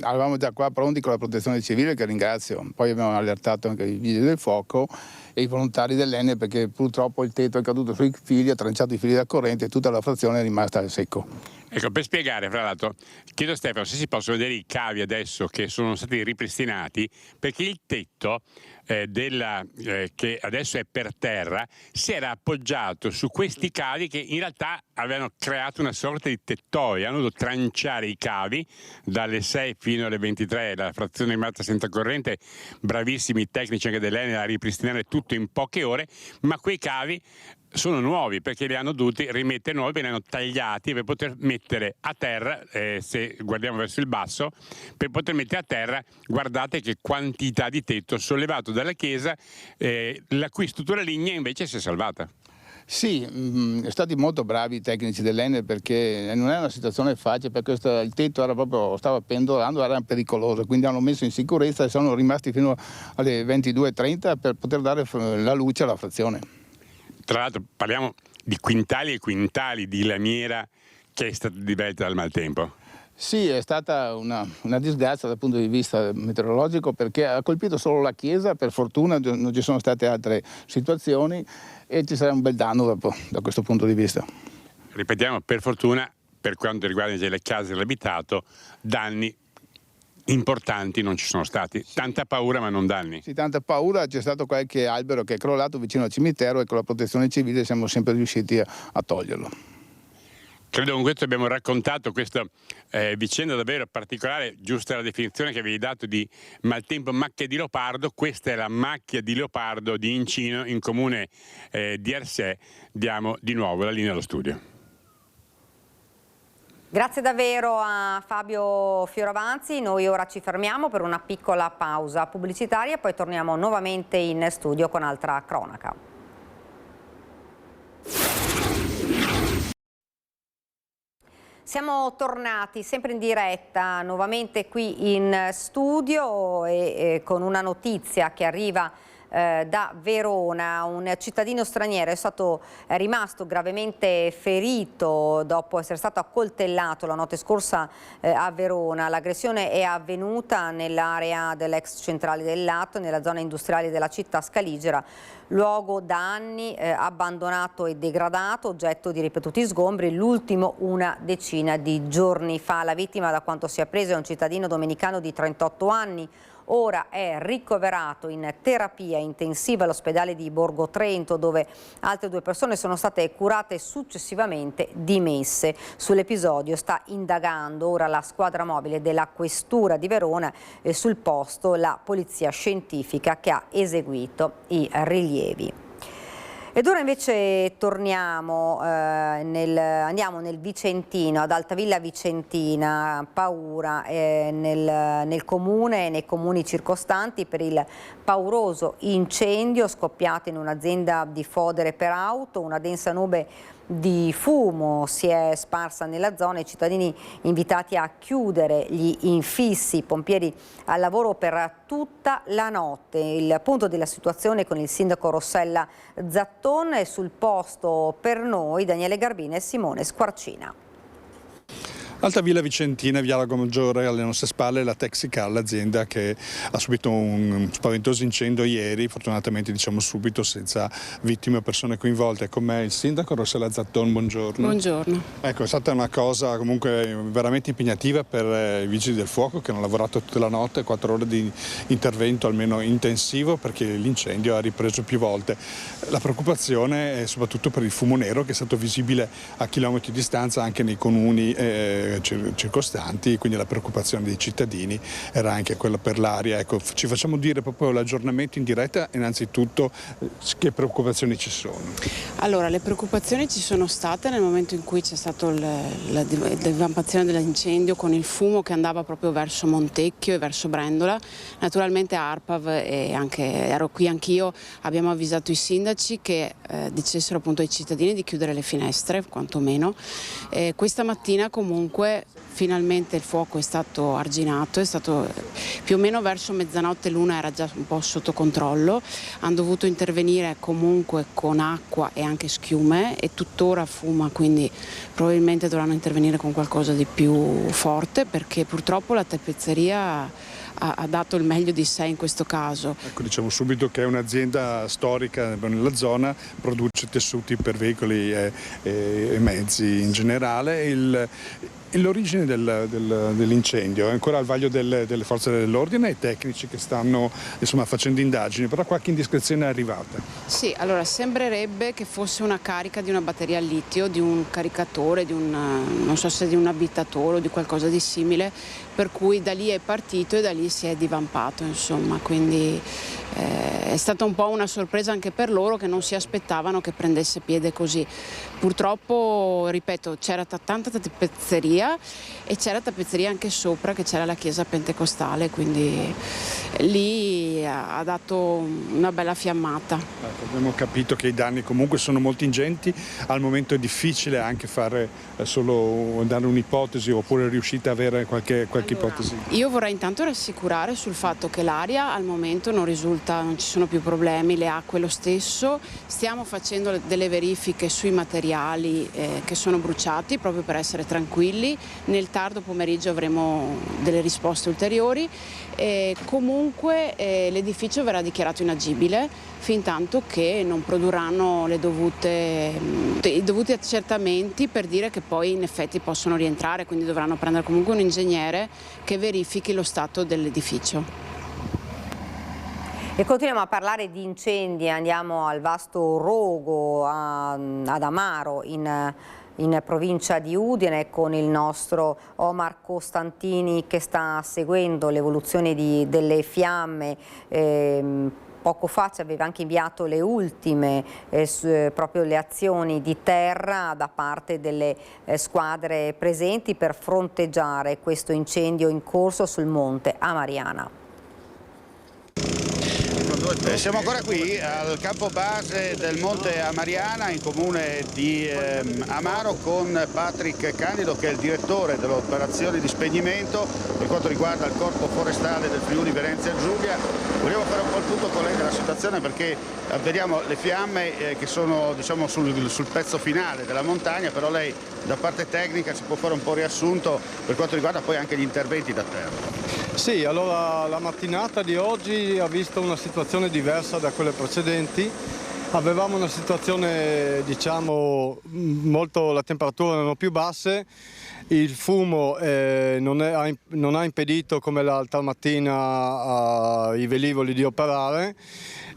eravamo già qua pronti con la protezione civile, che ringrazio. Poi abbiamo allertato anche i vigili del fuoco e i volontari dell'Enel, perché purtroppo il tetto è caduto sui fili, ha tranciato i fili da corrente e tutta la frazione è rimasta al secco. Ecco, per spiegare, fra l'altro, chiedo a Stefano se si possono vedere i cavi adesso che sono stati ripristinati, perché il tetto che adesso è per terra si era appoggiato su questi cavi che in realtà avevano creato una sorta di tettoia. Hanno dovuto tranciare i cavi dalle 6 fino alle 23, la frazione rimasta senza corrente, bravissimi tecnici anche dell'Enel a ripristinare tutto in poche ore, ma quei cavi sono nuovi perché li hanno dovuti rimettere nuovi, li hanno tagliati per poter mettere a terra, se guardiamo verso il basso, per poter mettere a terra, guardate che quantità di tetto sollevato dalla chiesa, la cui struttura lignea invece si è salvata. Sì, sono stati molto bravi i tecnici dell'Enel, perché non è una situazione facile, perché il tetto era proprio, stava pendolando, era pericoloso, quindi hanno messo in sicurezza e sono rimasti fino alle 22:30 per poter dare la luce alla frazione. Tra l'altro parliamo di quintali e quintali di lamiera che è stata divelta dal maltempo. Sì, è stata una disgrazia dal punto di vista meteorologico perché ha colpito solo la chiesa, per fortuna non ci sono state altre situazioni e ci sarà un bel danno dopo, da questo punto di vista. Ripetiamo, per fortuna, per quanto riguarda le case e l'abitato, danni importanti non ci sono stati. Tanta paura ma non danni. Sì, tanta paura, c'è stato qualche albero che è crollato vicino al cimitero e con la protezione civile siamo sempre riusciti a toglierlo. Credo con questo abbiamo raccontato questa vicenda davvero particolare, giusta la definizione che avevi dato di maltempo macchia di leopardo. Questa è la macchia di leopardo di Incino, in comune di Arsè. Diamo di nuovo la linea allo studio. Grazie davvero a Fabio Fioravanti, noi ora ci fermiamo per una piccola pausa pubblicitaria e poi torniamo nuovamente in studio con altra cronaca. Siamo tornati sempre in diretta, nuovamente qui in studio e con una notizia che arriva da Verona. Un cittadino straniero è rimasto gravemente ferito dopo essere stato accoltellato la notte scorsa a Verona. L'aggressione è avvenuta nell'area dell'ex centrale del latte, nella zona industriale della città scaligera, luogo da anni abbandonato e degradato, oggetto di ripetuti sgombri, l'ultimo una decina di giorni fa. La vittima, da quanto si è appreso, è un cittadino domenicano di 38 anni, ora è ricoverato in terapia intensiva all'ospedale di Borgo Trento, dove altre 2 persone sono state curate e successivamente dimesse. Sull'episodio sta indagando ora la squadra mobile della Questura di Verona e sul posto la polizia scientifica che ha eseguito i rilievi. Ed ora invece torniamo, andiamo nel Vicentino, ad Altavilla Vicentina, paura nel comune e nei comuni circostanti per il pauroso incendio scoppiato in un'azienda di fodere per auto. Una densa nube di fumo si è sparsa nella zona, i cittadini invitati a chiudere gli infissi, i pompieri al lavoro per tutta la notte. Il punto della situazione con il sindaco Rossella Zatton e sul posto per noi Daniele Garbina e Simone Squarcina. Altavilla Vicentina, via Lago Maggiore, alle nostre spalle la Texicar, l'azienda che ha subito un spaventoso incendio ieri, fortunatamente diciamo subito senza vittime o persone coinvolte. Con me il sindaco Rossella Zatton, buongiorno. Buongiorno. Ecco, è stata una cosa comunque veramente impegnativa per i vigili del fuoco che hanno lavorato tutta la notte, 4 ore di intervento almeno intensivo perché l'incendio ha ripreso più volte. La preoccupazione è soprattutto per il fumo nero che è stato visibile a chilometri di distanza anche nei comuni circostanti, quindi la preoccupazione dei cittadini era anche quella per l'aria. Ecco, ci facciamo dire proprio l'aggiornamento in diretta, innanzitutto che preoccupazioni ci sono? Allora, le preoccupazioni ci sono state nel momento in cui c'è stata la divampazione dell'incendio con il fumo che andava proprio verso Montecchio e verso Brendola. Naturalmente ARPAV e ero qui anch'io, abbiamo avvisato i sindaci che dicessero appunto ai cittadini di chiudere le finestre, quantomeno. Questa mattina comunque finalmente il fuoco è stato arginato, è stato più o meno verso mezzanotte, l'una era già un po' sotto controllo, hanno dovuto intervenire comunque con acqua e anche schiume e tuttora fuma, quindi probabilmente dovranno intervenire con qualcosa di più forte perché purtroppo la tappezzeria ha dato il meglio di sé in questo caso. Ecco, diciamo subito che è un'azienda storica nella zona, produce tessuti per veicoli e mezzi in generale. L'origine dell'incendio è ancora al vaglio delle forze dell'ordine e tecnici che stanno facendo indagini, però qualche indiscrezione è arrivata. Sì, allora sembrerebbe che fosse una carica di una batteria al litio, di un caricatore, non so se di un abitatore o di qualcosa di simile, per cui da lì è partito e da lì si è divampato, insomma, quindi è stata un po' una sorpresa anche per loro che non si aspettavano che prendesse piede così. Purtroppo, ripeto, c'era tanta tappezzeria e c'era tappezzeria anche sopra, che c'era la chiesa pentecostale, quindi lì ha dato una bella fiammata. Abbiamo capito che i danni comunque sono molto ingenti, al momento è difficile anche fare solo dare un'ipotesi oppure riuscite a avere qualche ipotesi? Io vorrei intanto rassicurare sul fatto che l'aria al momento non ci sono più problemi, le acque lo stesso, stiamo facendo delle verifiche sui materiali che sono bruciati proprio per essere tranquilli disponibili, nel tardo pomeriggio avremo delle risposte ulteriori. Comunque l'edificio verrà dichiarato inagibile fin tanto che non produrranno i dovuti accertamenti per dire che poi in effetti possono rientrare, quindi dovranno prendere comunque un ingegnere che verifichi lo stato dell'edificio. E continuiamo a parlare di incendi, andiamo al vasto rogo ad Amaro in provincia di Udine con il nostro Omar Costantini che sta seguendo l'evoluzione delle fiamme. Poco fa ci aveva anche inviato le ultime proprio le azioni di terra da parte delle squadre presenti per fronteggiare questo incendio in corso sul monte Amariana. Siamo ancora qui al campo base del Monte Amariana in comune di Amaro con Patrick Candido che è il direttore delle operazioni di spegnimento per quanto riguarda il corpo forestale del Friuli Venezia Giulia. Volevo fare un po' il punto con lei della situazione perché vediamo le fiamme che sono sul pezzo finale della montagna, però lei da parte tecnica ci può fare un po' riassunto per quanto riguarda poi anche gli interventi da terra. Sì, allora la mattinata di oggi ha visto una situazione diversa da quelle precedenti. Avevamo una situazione, le temperature erano più basse, il fumo non ha impedito come l'altra mattina ai velivoli di operare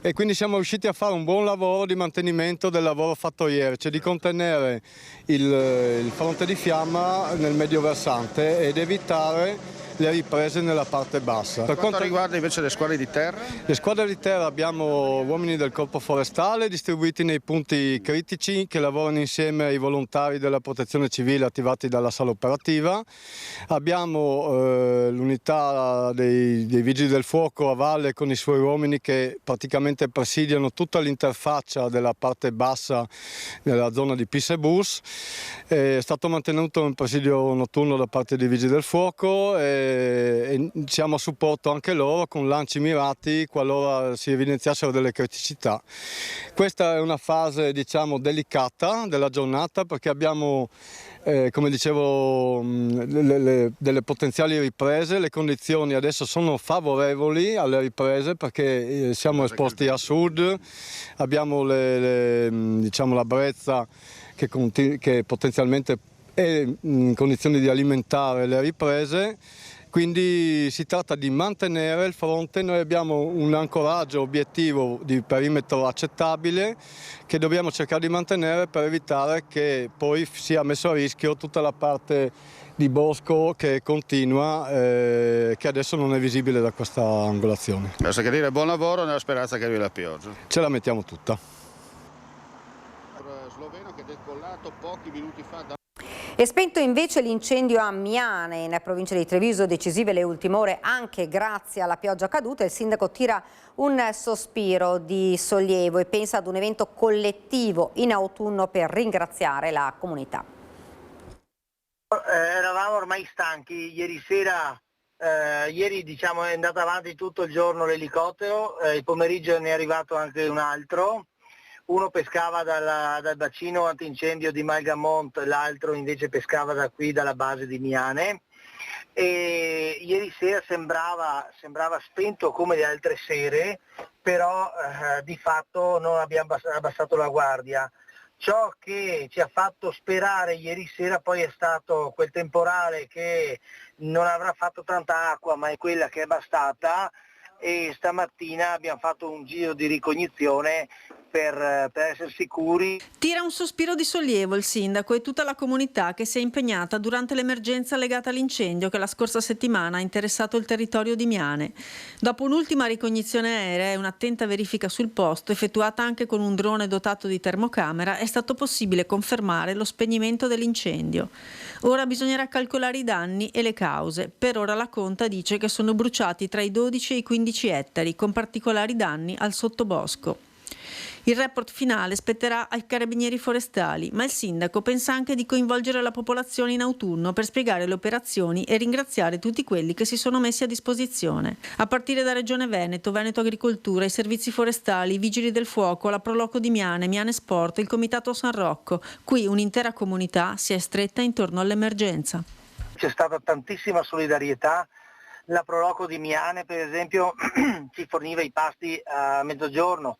e quindi siamo riusciti a fare un buon lavoro di mantenimento del lavoro fatto ieri, cioè di contenere il fronte di fiamma nel medio versante ed evitare le riprese nella parte bassa. Per quanto riguarda invece le squadre di terra? Le squadre di terra abbiamo uomini del corpo forestale distribuiti nei punti critici che lavorano insieme ai volontari della protezione civile attivati dalla sala operativa. Abbiamo l'unità dei vigili del fuoco a valle con i suoi uomini che praticamente presidiano tutta l'interfaccia della parte bassa nella zona di Pisa e Bus. È stato mantenuto un presidio notturno da parte dei vigili del fuoco e siamo a supporto anche loro con lanci mirati qualora si evidenziassero delle criticità. Questa è una fase delicata della giornata perché abbiamo come dicevo delle potenziali riprese, le condizioni adesso sono favorevoli alle riprese perché siamo esposti a sud, abbiamo la brezza che potenzialmente è in condizioni di alimentare le riprese. Quindi si tratta di mantenere il fronte, noi abbiamo un ancoraggio obiettivo di perimetro accettabile che dobbiamo cercare di mantenere per evitare che poi sia messo a rischio tutta la parte di bosco che continua, che adesso non è visibile da questa angolazione. Basta che dire buon lavoro nella speranza che arrivi la pioggia. Ce la mettiamo tutta. Sloveno che è decollato pochi minuti fa da... È spento invece l'incendio a Miane, in provincia di Treviso, decisive le ultime ore anche grazie alla pioggia caduta. Il sindaco tira un sospiro di sollievo e pensa ad un evento collettivo in autunno per ringraziare la comunità. Eravamo ormai stanchi, ieri sera, è andato avanti tutto il giorno l'elicottero, il pomeriggio ne è arrivato anche un altro. Uno pescava dal bacino antincendio di Malgamont, l'altro invece pescava da qui, dalla base di Miane. E ieri sera sembrava spento come le altre sere, però di fatto non abbiamo abbassato la guardia. Ciò che ci ha fatto sperare ieri sera poi è stato quel temporale che non avrà fatto tanta acqua, ma è quella che è bastata, e stamattina abbiamo fatto un giro di ricognizione per essere sicuri. Tira un sospiro di sollievo il sindaco e tutta la comunità che si è impegnata durante l'emergenza legata all'incendio che la scorsa settimana ha interessato il territorio di Miane. Dopo un'ultima ricognizione aerea e un'attenta verifica sul posto, effettuata anche con un drone dotato di termocamera, è stato possibile confermare lo spegnimento dell'incendio. Ora bisognerà calcolare i danni e le cause. Per ora la conta dice che sono bruciati tra i 12 e i 15 ettari, con particolari danni al sottobosco. Il report finale spetterà ai carabinieri forestali, ma il sindaco pensa anche di coinvolgere la popolazione in autunno per spiegare le operazioni e ringraziare tutti quelli che si sono messi a disposizione. A partire da Regione Veneto, Veneto Agricoltura, i servizi forestali, i vigili del fuoco, la Proloco di Miane, Miane Sport, il Comitato San Rocco. Qui un'intera comunità si è stretta intorno all'emergenza. c'è stata tantissima solidarietà. La Proloco di Miane per esempio ci forniva i pasti a mezzogiorno,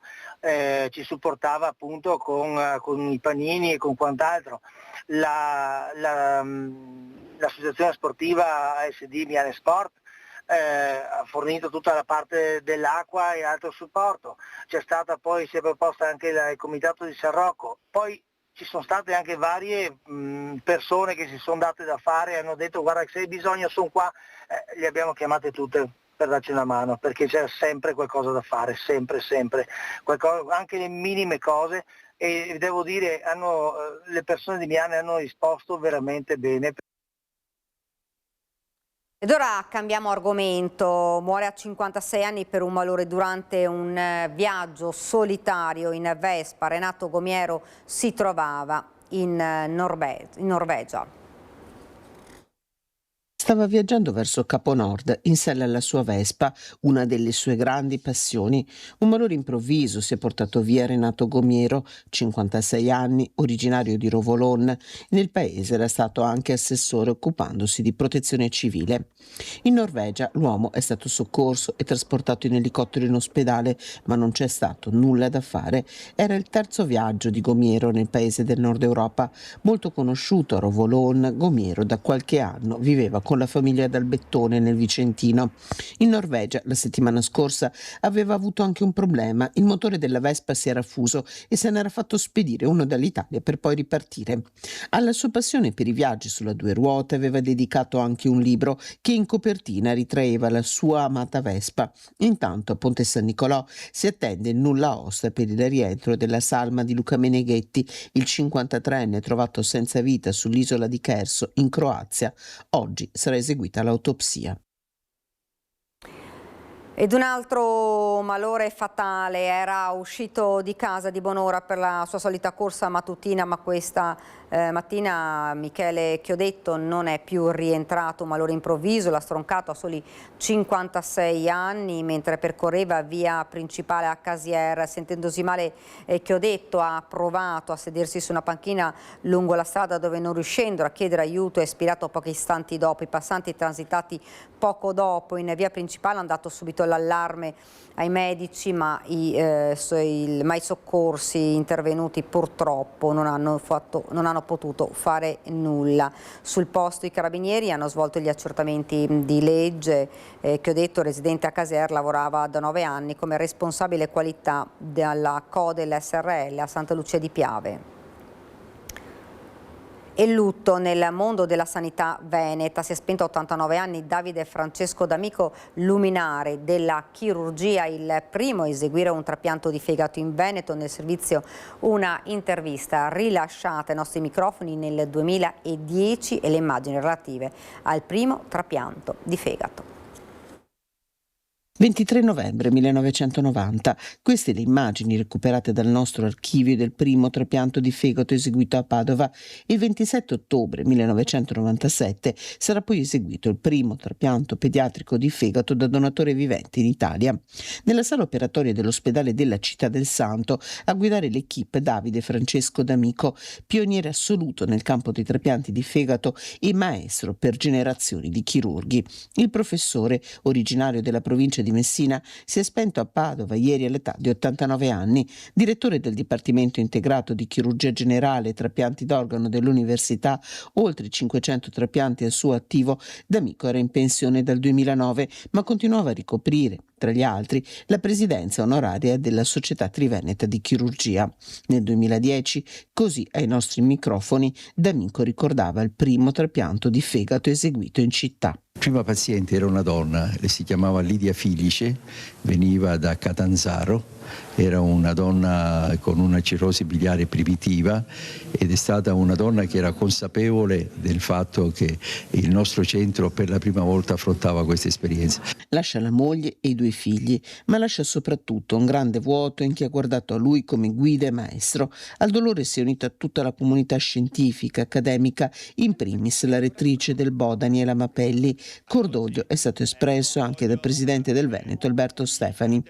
ci supportava appunto con i panini e con quant'altro. L'associazione sportiva ASD Miane Sport ha fornito tutta la parte dell'acqua e altro supporto. Si è proposta anche il comitato di San Rocco. Poi ci sono state anche varie persone che si sono date da fare e hanno detto guarda se hai bisogno sono qua, le abbiamo chiamate tutte per darci una mano, perché c'è sempre qualcosa da fare, sempre, anche le minime cose, e devo dire le persone di Miane hanno risposto veramente bene. Ed ora cambiamo argomento. Muore a 56 anni per un malore durante un viaggio solitario in Vespa. Renato Gomiero si trovava in Norvegia. Stava viaggiando verso Capo Nord in sella alla sua Vespa, una delle sue grandi passioni. Un malore improvviso si è portato via Renato Gomiero, 56 anni, originario di Rovolon. Nel paese era stato anche assessore occupandosi di protezione civile. In Norvegia l'uomo è stato soccorso e trasportato in elicottero in ospedale, ma non c'è stato nulla da fare. Era il terzo viaggio di Gomiero nel paese del Nord Europa. Molto conosciuto a Rovolon, Gomiero da qualche anno viveva con la famiglia d'Albettone nel Vicentino. In Norvegia la settimana scorsa aveva avuto anche un problema. Il motore della Vespa si era fuso e se n'era fatto spedire uno dall'Italia per poi ripartire. Alla sua passione per i viaggi sulla due ruote aveva dedicato anche un libro che in copertina ritraeva la sua amata Vespa. Intanto a Ponte San Nicolò si attende il nulla osta per il rientro della salma di Luca Meneghetti, il 53enne trovato senza vita sull'isola di Cherso in Croazia. Oggi sarà eseguita l'autopsia. Ed un altro malore fatale: era uscito di casa di buon'ora per la sua solita corsa mattutina, ma questa mattina Michele Chiodetto non è più rientrato. Un malore improvviso, l'ha stroncato a soli 56 anni mentre percorreva via principale a Casier. Sentendosi male, Chiodetto ha provato a sedersi su una panchina lungo la strada dove, non riuscendo a chiedere aiuto, è espirato pochi istanti dopo. I passanti transitati poco dopo in via principale hanno dato subito l'allarme ai medici, ma i soccorsi intervenuti purtroppo non hanno potuto fare nulla. Sul posto i carabinieri hanno svolto gli accertamenti di legge. Chiodetto, residente a Casier, lavorava da 9 anni come responsabile qualità della Codel SRL a Santa Lucia di Piave. E lutto nel mondo della sanità veneta. Si è spento a 89 anni Davide Francesco D'Amico, luminare della chirurgia, il primo a eseguire un trapianto di fegato in Veneto. Nel servizio una intervista rilasciata ai nostri microfoni nel 2010 e le immagini relative al primo trapianto di fegato. 23 novembre 1990. Queste le immagini recuperate dal nostro archivio del primo trapianto di fegato eseguito a Padova. Il 27 ottobre 1997 sarà poi eseguito il primo trapianto pediatrico di fegato da donatore vivente in Italia. Nella sala operatoria dell'ospedale della Città del Santo a guidare l'equipe Davide Francesco D'Amico, pioniere assoluto nel campo dei trapianti di fegato e maestro per generazioni di chirurghi. Il professore, originario della provincia di Messina, si è spento a Padova ieri all'età di 89 anni. Direttore del Dipartimento Integrato di Chirurgia Generale e Trapianti d'Organo dell'Università, oltre 500 trapianti al suo attivo, D'Amico era in pensione dal 2009, ma continuava a ricoprire, tra gli altri, la presidenza onoraria della Società Triveneta di Chirurgia. Nel 2010, così ai nostri microfoni, D'Amico ricordava il primo trapianto di fegato eseguito in città. La prima paziente era una donna, le si chiamava Lidia Filice, veniva da Catanzaro, era una donna con una cirrosi biliare primitiva ed è stata una donna che era consapevole del fatto che il nostro centro per la prima volta affrontava questa esperienza. Lascia la moglie e i 2 figli, ma lascia soprattutto un grande vuoto in chi ha guardato a lui come guida e maestro. Al dolore si è unita tutta la comunità scientifica, accademica, in primis la rettrice del Bo Daniela Mapelli. Cordoglio è stato espresso anche dal presidente del Veneto Alberto Stefani.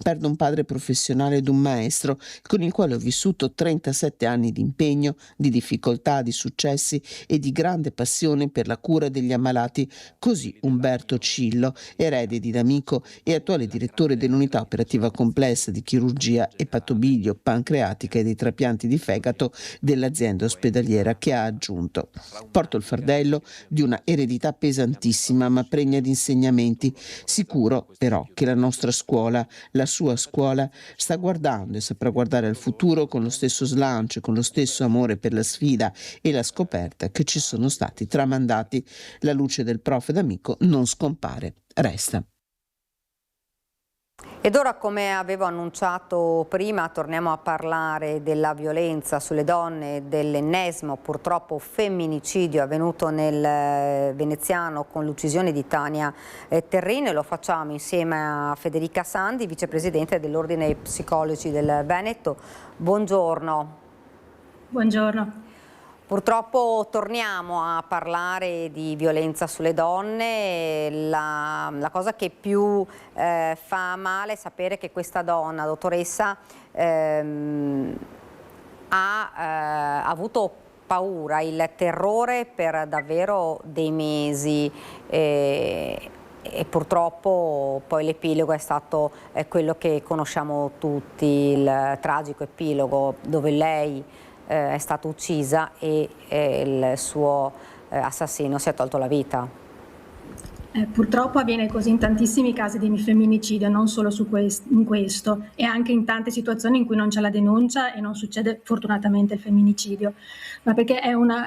Perde un padre professionista professionale d'un maestro con il quale ho vissuto 37 anni di impegno, di difficoltà, di successi e di grande passione per la cura degli ammalati. Così Umberto Cillo, erede di D'Amico e attuale direttore dell'unità operativa complessa di chirurgia epatobilio, pancreatica e dei trapianti di fegato dell'azienda ospedaliera, che ha aggiunto: porto il fardello di una eredità pesantissima ma pregna di insegnamenti. Sicuro però che la nostra scuola, la sua scuola, sta guardando e saprà guardare al futuro con lo stesso slancio, con lo stesso amore per la sfida e la scoperta che ci sono stati tramandati. La luce del prof D'Amico non scompare, resta. Ed ora, come avevo annunciato prima, torniamo a parlare della violenza sulle donne, dell'ennesimo purtroppo femminicidio avvenuto nel veneziano con l'uccisione di Tania Terrino, e lo facciamo insieme a Federica Sandi, vicepresidente dell'Ordine Psicologi del Veneto. Buongiorno. Buongiorno. Purtroppo torniamo a parlare di violenza sulle donne. La cosa che più fa male è sapere che questa donna, dottoressa, ha avuto paura, il terrore per davvero dei mesi, e purtroppo poi l'epilogo è stato quello che conosciamo tutti, il tragico epilogo dove lei è stata uccisa e il suo assassino si è tolto la vita. Purtroppo avviene così in tantissimi casi di femminicidio, non solo in questo, e anche in tante situazioni in cui non c'è la denuncia e non succede fortunatamente il femminicidio, ma perché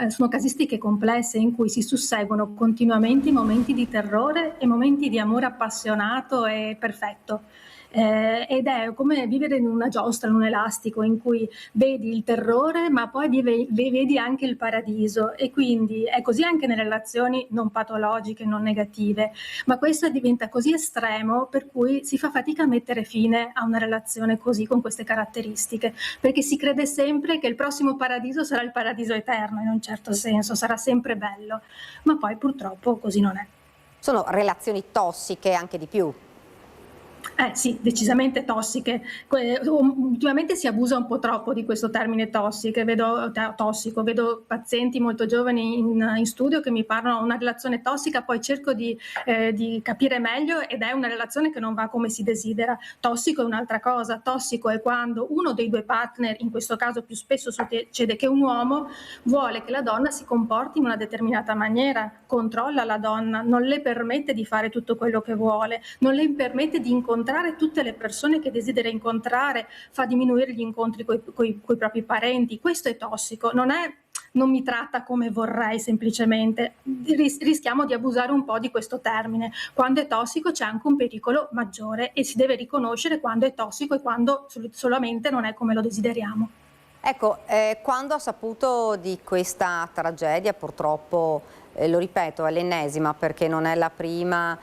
sono casistiche complesse in cui si susseguono continuamente momenti di terrore e momenti di amore appassionato e perfetto. Ed è come vivere in una giostra, in un elastico, in cui vedi il terrore ma poi vedi anche il paradiso, e quindi è così anche nelle relazioni non patologiche, non negative, ma questo diventa così estremo per cui si fa fatica a mettere fine a una relazione così, con queste caratteristiche, perché si crede sempre che il prossimo paradiso sarà il paradiso eterno, in un certo senso sarà sempre bello, ma poi purtroppo così non è. Sono relazioni tossiche, anche di più. Sì, decisamente tossiche. Ultimamente si abusa un po' troppo di questo termine tossico. Vedo pazienti molto giovani in studio che mi parlano di una relazione tossica, poi cerco di capire meglio, ed è una relazione che non va come si desidera. Tossico è un'altra cosa. Tossico è quando uno dei due partner, in questo caso più spesso succede che un uomo, vuole che la donna si comporti in una determinata maniera, controlla la donna, non le permette di fare tutto quello che vuole, non le permette di incontrare tutte le persone che desidera incontrare, fa diminuire gli incontri coi propri parenti. Questo è tossico, non mi tratta come vorrei, semplicemente. Rischiamo di abusare un po' di questo termine. Quando è tossico c'è anche un pericolo maggiore, e si deve riconoscere quando è tossico e quando solamente non è come lo desideriamo. Ecco, quando ho saputo di questa tragedia, purtroppo, lo ripeto, è l'ennesima, perché non è la prima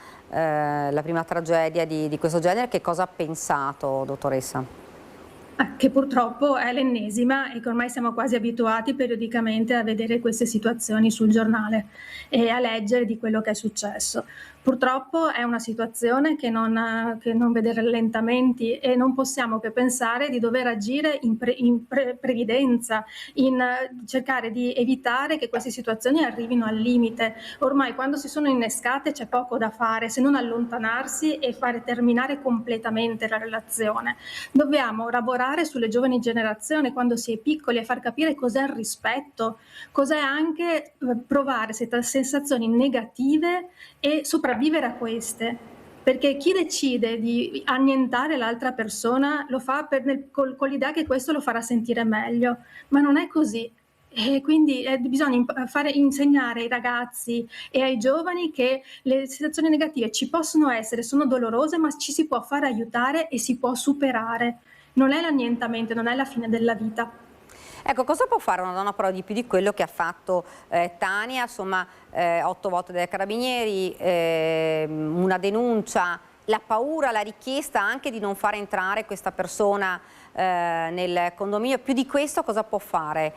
tragedia di questo genere, che cosa ha pensato, dottoressa? Che purtroppo è l'ennesima, e che ormai siamo quasi abituati periodicamente a vedere queste situazioni sul giornale e a leggere di quello che è successo. Purtroppo è una situazione che non vede rallentamenti, e non possiamo che pensare di dover agire in previdenza, in cercare di evitare che queste situazioni arrivino al limite. Ormai, quando si sono innescate, c'è poco da fare se non allontanarsi e fare terminare completamente la relazione. Dobbiamo lavorare sulle giovani generazioni quando si è piccoli, e far capire cos'è il rispetto, cos'è anche provare sensazioni negative e sopravvivere a queste, perché chi decide di annientare l'altra persona lo fa con l'idea che questo lo farà sentire meglio, ma non è così. E quindi bisogna insegnare ai ragazzi e ai giovani che le situazioni negative ci possono essere, sono dolorose, ma ci si può fare aiutare e si può superare. Non è l'annientamento, non è la fine della vita. Ecco, cosa può fare una donna però di più di quello che ha fatto Tania? Insomma, 8 volte dai carabinieri, una denuncia, la paura, la richiesta anche di non far entrare questa persona nel condominio. Più di questo cosa può fare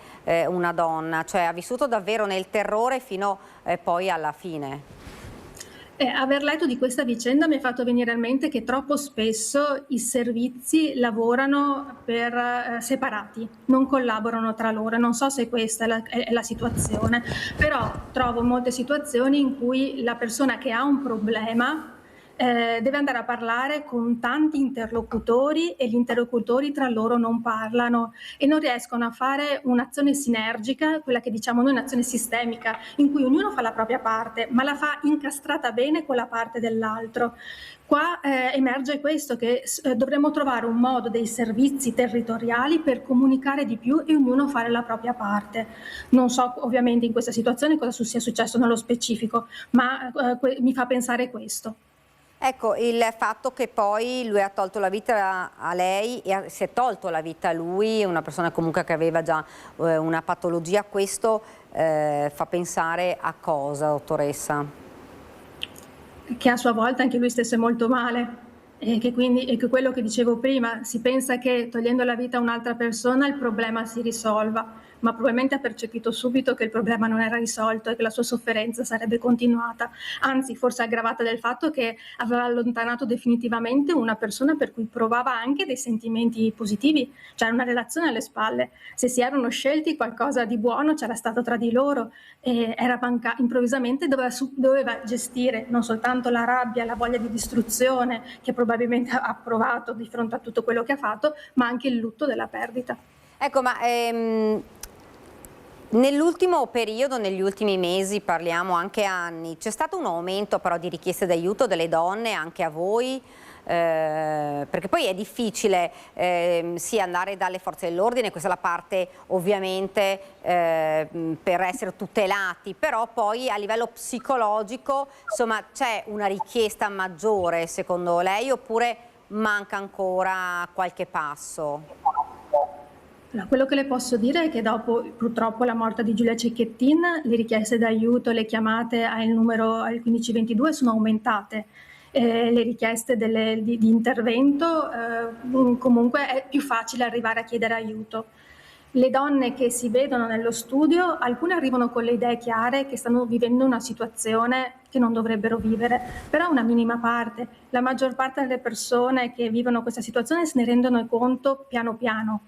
una donna? Cioè, ha vissuto davvero nel terrore fino poi alla fine. Aver letto di questa vicenda mi ha fatto venire in mente che troppo spesso i servizi lavorano per separati, non collaborano tra loro. Non so se questa è la situazione, però trovo molte situazioni in cui la persona che ha un problema deve andare a parlare con tanti interlocutori e gli interlocutori tra loro non parlano e non riescono a fare un'azione sinergica, quella che diciamo noi un'azione sistemica, in cui ognuno fa la propria parte, ma la fa incastrata bene con la parte dell'altro. Qua emerge questo, che dovremmo trovare un modo dei servizi territoriali per comunicare di più e ognuno fare la propria parte. Non so ovviamente in questa situazione cosa sia successo nello specifico, ma mi fa pensare questo. Ecco, il fatto che poi lui ha tolto la vita a lei e si è tolto la vita a lui, una persona comunque che aveva già una patologia, questo fa pensare a cosa, dottoressa? Che a sua volta anche lui stesse molto male e che quindi quello che dicevo prima, si pensa che togliendo la vita a un'altra persona il problema si risolva, ma probabilmente ha percepito subito che il problema non era risolto e che la sua sofferenza sarebbe continuata, anzi forse aggravata del fatto che aveva allontanato definitivamente una persona per cui provava anche dei sentimenti positivi, cioè una relazione alle spalle. Se si erano scelti qualcosa di buono c'era stato tra di loro e improvvisamente doveva gestire non soltanto la rabbia, la voglia di distruzione che probabilmente ha provato di fronte a tutto quello che ha fatto, ma anche il lutto della perdita. Ecco, ma nell'ultimo periodo, negli ultimi mesi, parliamo anche anni, c'è stato un aumento però di richieste d'aiuto delle donne anche a voi? Perché poi è difficile sì andare dalle forze dell'ordine, questa è la parte ovviamente per essere tutelati, però poi a livello psicologico insomma c'è una richiesta maggiore secondo lei oppure manca ancora qualche passo? Allora, quello che le posso dire è che dopo purtroppo la morte di Giulia Cecchettin le richieste d'aiuto, le chiamate al numero al 1522 sono aumentate. Le richieste di intervento comunque è più facile arrivare a chiedere aiuto. Le donne che si vedono nello studio, alcune arrivano con le idee chiare che stanno vivendo una situazione che non dovrebbero vivere, però una minima parte. La maggior parte delle persone che vivono questa situazione se ne rendono conto piano piano,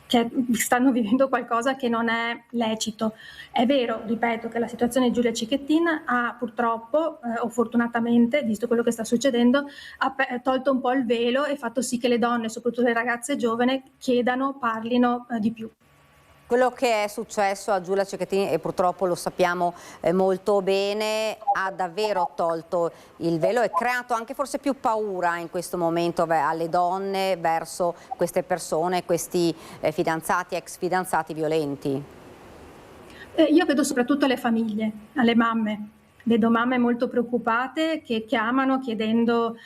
che stanno vivendo qualcosa che non è lecito. È vero, ripeto, che la situazione di Giulia Cecchettin ha purtroppo, o fortunatamente, visto quello che sta succedendo, ha tolto un po' il velo e fatto sì che le donne, soprattutto le ragazze giovani, chiedano, parlino di più. Quello che è successo a Giulia Cecchettin, e purtroppo lo sappiamo molto bene, ha davvero tolto il velo e creato anche forse più paura in questo momento alle donne verso queste persone, questi fidanzati, ex fidanzati violenti. Io vedo soprattutto alle famiglie, alle mamme. Vedo mamme molto preoccupate che chiamano chiedendo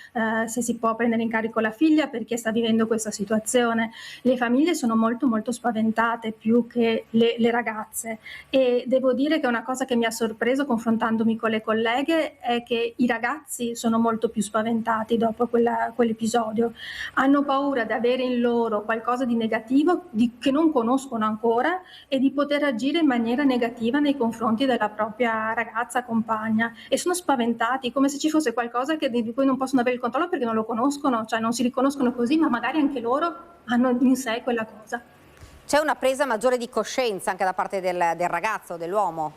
se si può prendere in carico la figlia perché sta vivendo questa situazione. Le famiglie sono molto molto spaventate più che le ragazze e devo dire che una cosa che mi ha sorpreso confrontandomi con le colleghe è che i ragazzi sono molto più spaventati dopo quell'episodio. Hanno paura di avere in loro qualcosa di negativo che non conoscono ancora e di poter agire in maniera negativa nei confronti della propria ragazza, compagna. E sono spaventati, come se ci fosse qualcosa di cui non possono avere il controllo perché non lo conoscono, cioè non si riconoscono così, ma magari anche loro hanno in sé quella cosa. C'è una presa maggiore di coscienza anche da parte del ragazzo, dell'uomo?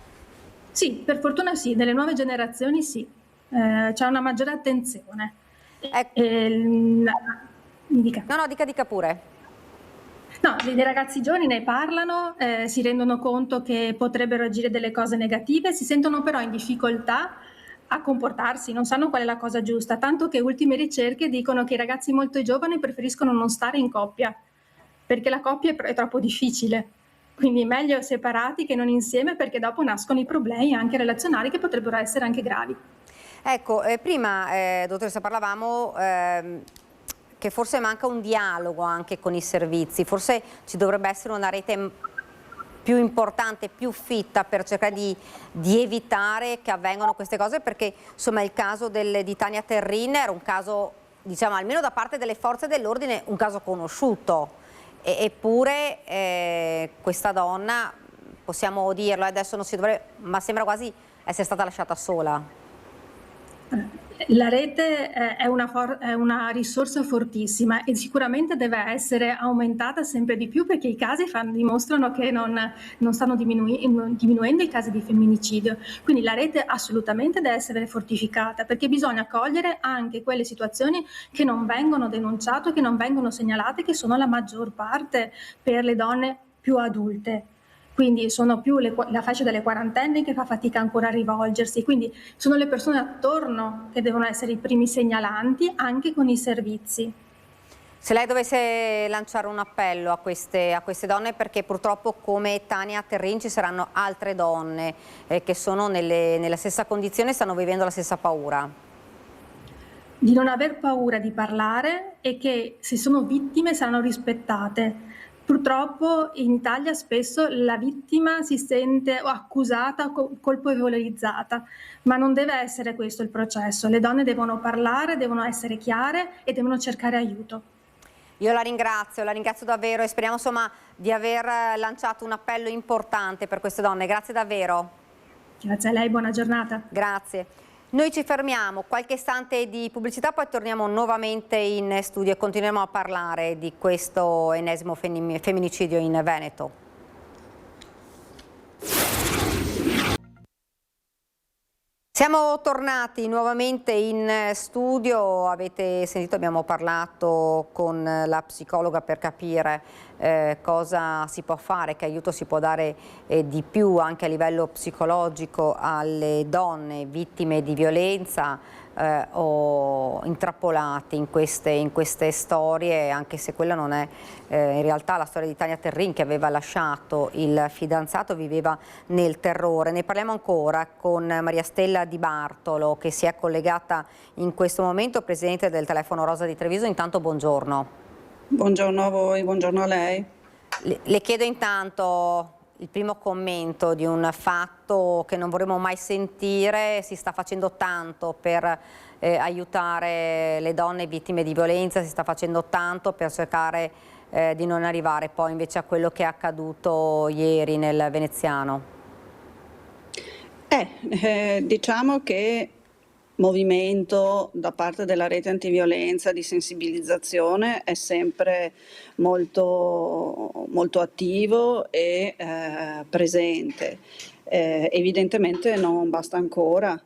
Sì, per fortuna sì, delle nuove generazioni sì, c'è una maggiore attenzione. Mi dica. No, dica pure. No, dei ragazzi giovani ne parlano, si rendono conto che potrebbero agire delle cose negative, si sentono però in difficoltà a comportarsi, non sanno qual è la cosa giusta, tanto che ultime ricerche dicono che i ragazzi molto giovani preferiscono non stare in coppia, perché la coppia è troppo difficile. Quindi meglio separati che non insieme perché dopo nascono i problemi anche relazionali che potrebbero essere anche gravi. Ecco, prima dottoressa parlavamo che forse manca un dialogo anche con i servizi, forse ci dovrebbe essere una rete più importante, più fitta per cercare di evitare che avvengano queste cose, perché insomma il caso di Tania Terrin era un caso, diciamo almeno da parte delle forze dell'ordine, un caso conosciuto, eppure questa donna, possiamo dirlo, adesso non si dovrebbe, ma sembra quasi essere stata lasciata sola. La rete è una risorsa fortissima e sicuramente deve essere aumentata sempre di più, perché i casi dimostrano che non stanno diminuendo i casi di femminicidio. Quindi la rete assolutamente deve essere fortificata, perché bisogna cogliere anche quelle situazioni che non vengono denunciate, che non vengono segnalate, che sono la maggior parte per le donne più adulte. Quindi sono più la fascia delle quarantenni che fa fatica ancora a rivolgersi, quindi sono le persone attorno che devono essere i primi segnalanti, anche con i servizi. Se lei dovesse lanciare un appello a queste donne, perché purtroppo come Tania Terrin ci saranno altre donne che sono nella stessa condizione e stanno vivendo la stessa paura. Di non aver paura di parlare e che se sono vittime saranno rispettate. Purtroppo in Italia spesso la vittima si sente accusata, colpevolizzata, ma non deve essere questo il processo. Le donne devono parlare, devono essere chiare e devono cercare aiuto. Io la ringrazio davvero e speriamo insomma di aver lanciato un appello importante per queste donne. Grazie davvero. Grazie a lei, buona giornata. Grazie. Noi ci fermiamo, qualche istante di pubblicità, poi torniamo nuovamente in studio e continueremo a parlare di questo ennesimo femminicidio in Veneto. Siamo tornati nuovamente in studio, avete sentito, abbiamo parlato con la psicologa per capire cosa si può fare, che aiuto si può dare di più anche a livello psicologico alle donne vittime di violenza o intrappolate in queste storie, anche se quella non è in realtà la storia di Tania Terrin, che aveva lasciato il fidanzato, viveva nel terrore. Ne parliamo ancora con Maria Stella Di Bartolo, che si è collegata in questo momento, presidente del Telefono Rosa di Treviso. Intanto buongiorno. Buongiorno a voi, buongiorno a lei. Le chiedo intanto il primo commento di un fatto che non vorremmo mai sentire. Si sta facendo tanto per aiutare le donne vittime di violenza, si sta facendo tanto per cercare di non arrivare poi invece a quello che è accaduto ieri nel veneziano. Diciamo che movimento da parte della rete antiviolenza di sensibilizzazione è sempre molto, molto attivo e presente. Evidentemente non basta ancora,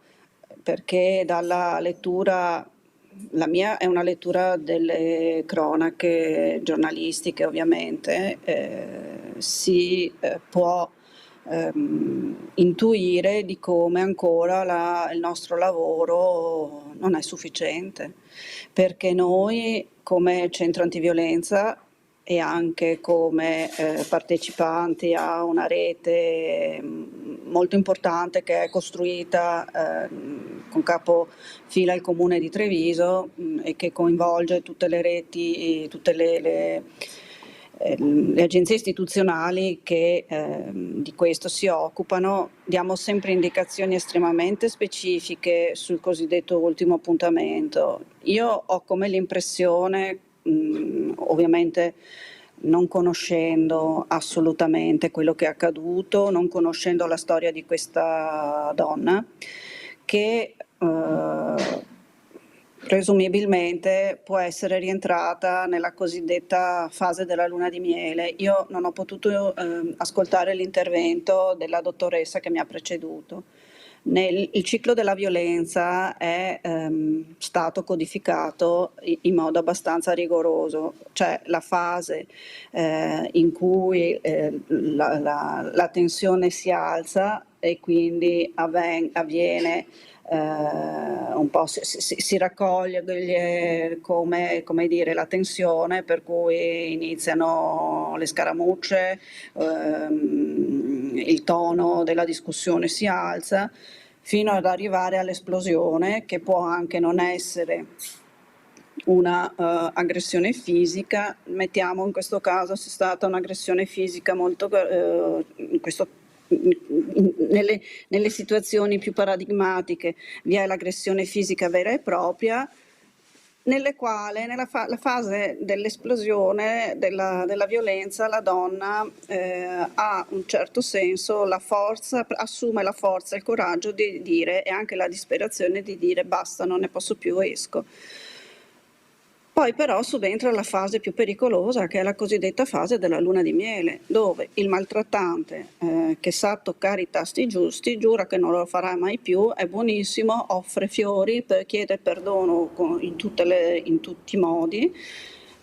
perché dalla lettura, la mia è una lettura delle cronache giornalistiche ovviamente, si può intuire di come ancora il nostro lavoro non è sufficiente, perché noi come centro antiviolenza e anche come partecipanti a una rete molto importante che è costruita con capofila il Comune di Treviso e che coinvolge tutte le reti, tutte le agenzie istituzionali che di questo si occupano, diamo sempre indicazioni estremamente specifiche sul cosiddetto ultimo appuntamento. Io ho come l'impressione, ovviamente non conoscendo assolutamente quello che è accaduto, non conoscendo la storia di questa donna, che presumibilmente può essere rientrata nella cosiddetta fase della luna di miele. Io non ho potuto ascoltare l'intervento della dottoressa che mi ha preceduto. Il ciclo della violenza è stato codificato in modo abbastanza rigoroso, cioè la fase in cui la tensione si alza e quindi avviene un po' si raccoglie come dire la tensione, per cui iniziano le scaramucce, il tono della discussione si alza fino ad arrivare all'esplosione, che può anche non essere una aggressione fisica. Mettiamo in questo caso sia stata un'aggressione fisica molto nelle situazioni più paradigmatiche vi è l'aggressione fisica vera e propria, nelle quali nella la fase dell'esplosione della violenza la donna ha un certo senso la forza, assume la forza e il coraggio di dire e anche la disperazione di dire basta, non ne posso più, esco. Poi però subentra la fase più pericolosa, che è la cosiddetta fase della luna di miele, dove il maltrattante che sa toccare i tasti giusti giura che non lo farà mai più, è buonissimo, offre fiori, chiede perdono in tutti i modi,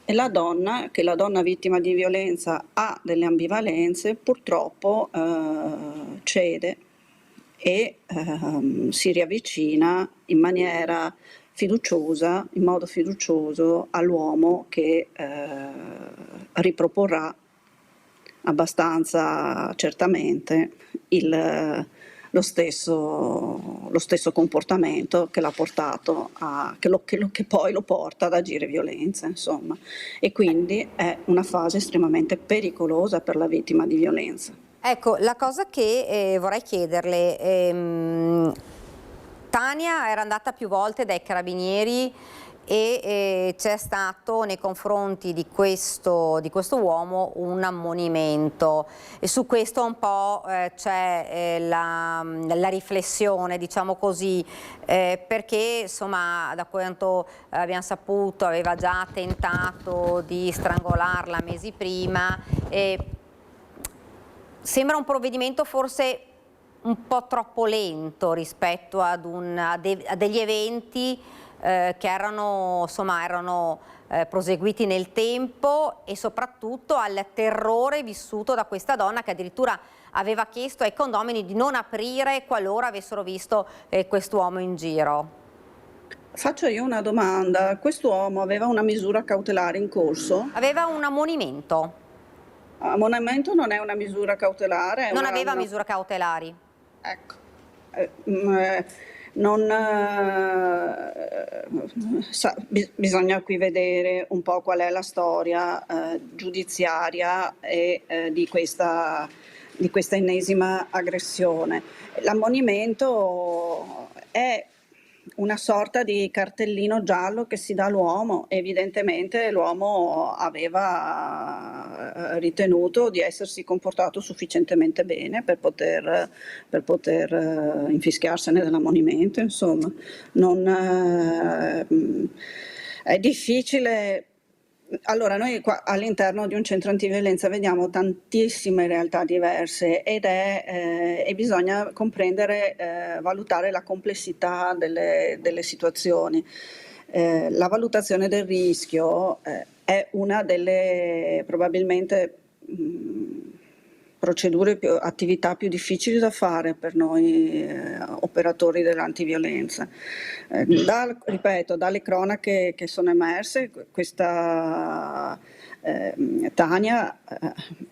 e la donna vittima di violenza ha delle ambivalenze, purtroppo cede e si riavvicina in modo fiducioso all'uomo che riproporrà abbastanza certamente lo stesso comportamento che l'ha portato che poi lo porta ad agire violenza, insomma. E quindi è una fase estremamente pericolosa per la vittima di violenza. Ecco, la cosa che vorrei chiederle, Tania era andata più volte dai carabinieri e c'è stato nei confronti di questo uomo un ammonimento, e su questo un po' c'è la riflessione, diciamo così, perché insomma da quanto abbiamo saputo aveva già tentato di strangolarla mesi prima. Sembra un provvedimento forse un po' troppo lento rispetto a degli eventi che erano proseguiti nel tempo, e soprattutto al terrore vissuto da questa donna, che addirittura aveva chiesto ai condomini di non aprire qualora avessero visto quest'uomo in giro. Faccio io una domanda: quest'uomo aveva una misura cautelare in corso? Aveva un ammonimento. Ammonimento non è una misura cautelare? Non aveva misure cautelari. Ecco, bisogna qui vedere un po' qual è la storia giudiziaria di questa ennesima aggressione. L'ammonimento è una sorta di cartellino giallo che si dà all'uomo. Evidentemente l'uomo aveva ritenuto di essersi comportato sufficientemente bene per poter infischiarsene dell'ammonimento, insomma. È difficile. Allora, noi qua all'interno di un centro antiviolenza vediamo tantissime realtà diverse e bisogna comprendere, valutare la complessità delle situazioni. La valutazione del rischio è una delle probabilmente attività più difficili da fare per noi operatori dell'antiviolenza. Ripeto, dalle cronache che sono emerse, questa Tania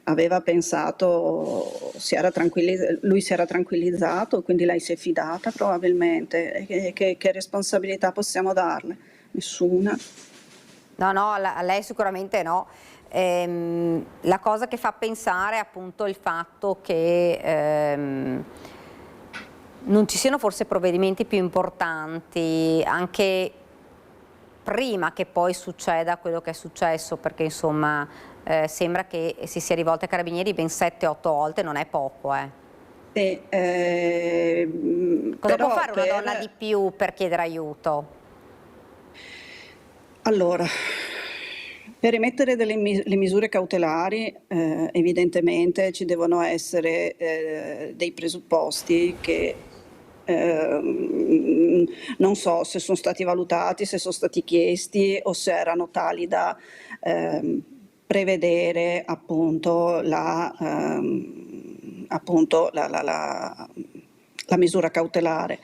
aveva pensato, lui si era tranquillizzato, quindi lei si è fidata probabilmente. Che responsabilità possiamo darle? Nessuna. No, a lei sicuramente no. La cosa che fa pensare è appunto il fatto che non ci siano forse provvedimenti più importanti anche prima che poi succeda quello che è successo, perché insomma sembra che si sia rivolta ai carabinieri ben 7-8 volte, non è poco. Cosa può fare una donna di più per chiedere aiuto? Allora, per emettere le misure cautelari evidentemente ci devono essere dei presupposti che non so se sono stati valutati, se sono stati chiesti o se erano tali da prevedere appunto la misura cautelare.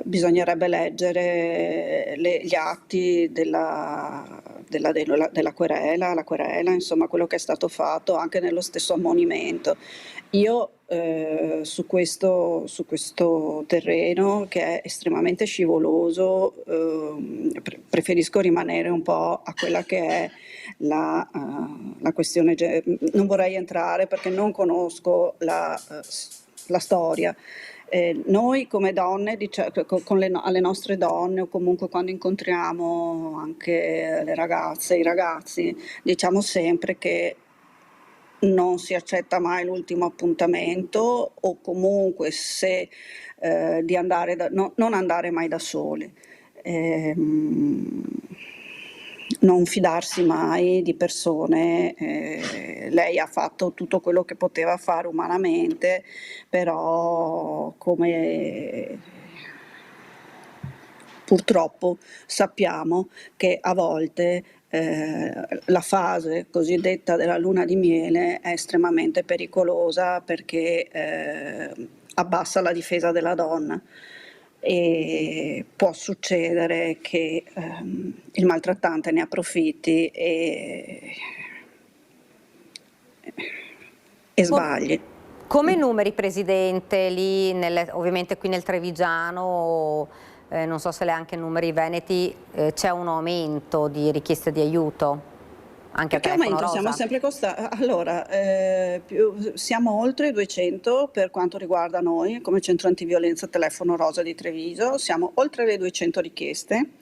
Bisognerebbe leggere gli atti della querela, la querela, insomma quello che è stato fatto anche nello stesso ammonimento. Io su questo terreno, che è estremamente scivoloso, preferisco rimanere un po' a quella che è la questione. Non vorrei entrare perché non conosco la storia. Noi come donne, alle nostre donne o comunque quando incontriamo anche le ragazze, i ragazzi, diciamo sempre che non si accetta mai l'ultimo appuntamento o comunque se di andare non andare mai da sole. Non fidarsi mai di persone, lei ha fatto tutto quello che poteva fare umanamente, però come purtroppo sappiamo che a volte la fase cosiddetta della luna di miele è estremamente pericolosa perché abbassa la difesa della donna. E può succedere che il maltrattante ne approfitti e sbagli. Come numeri, Presidente, lì ovviamente qui nel Trevigiano, non so se le anche numeri veneti, c'è un aumento di richieste di aiuto? Anche a telefono rosa? Siamo sempre allora, siamo oltre 200 per quanto riguarda noi come centro antiviolenza telefono rosa di Treviso, siamo oltre le 200 richieste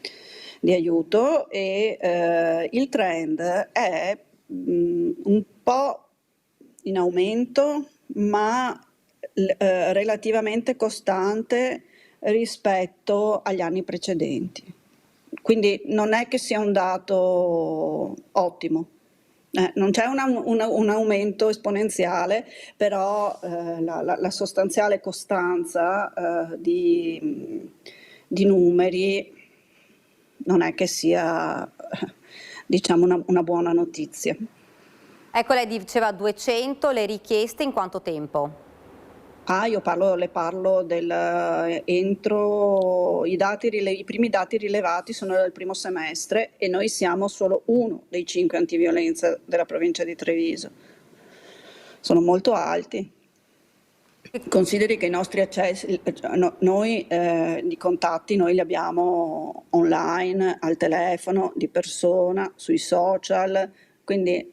di aiuto e il trend è un po' in aumento ma relativamente costante rispetto agli anni precedenti. Quindi non è che sia un dato ottimo, non c'è un aumento esponenziale, però la sostanziale costanza di numeri non è che sia diciamo una buona notizia. Ecco, lei diceva 200 le richieste in quanto tempo? Io le parlo entro i primi dati rilevati sono del primo semestre e noi siamo solo uno dei 5 antiviolenza della provincia di Treviso. Sono molto alti. Consideri che i nostri accessi, noi di contatti noi li abbiamo online, al telefono, di persona, sui social, quindi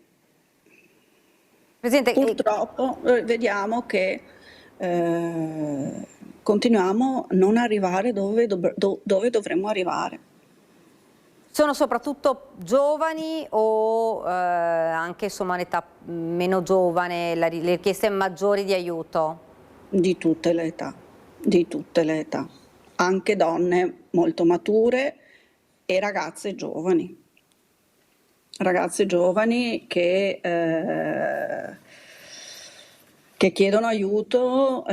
Presidente, purtroppo vediamo che continuiamo a non arrivare dove dovremmo arrivare. Sono soprattutto giovani o anche insomma un'età meno giovane, le richieste maggiori di aiuto? Di tutte le età, anche donne molto mature e ragazze giovani che chiedono aiuto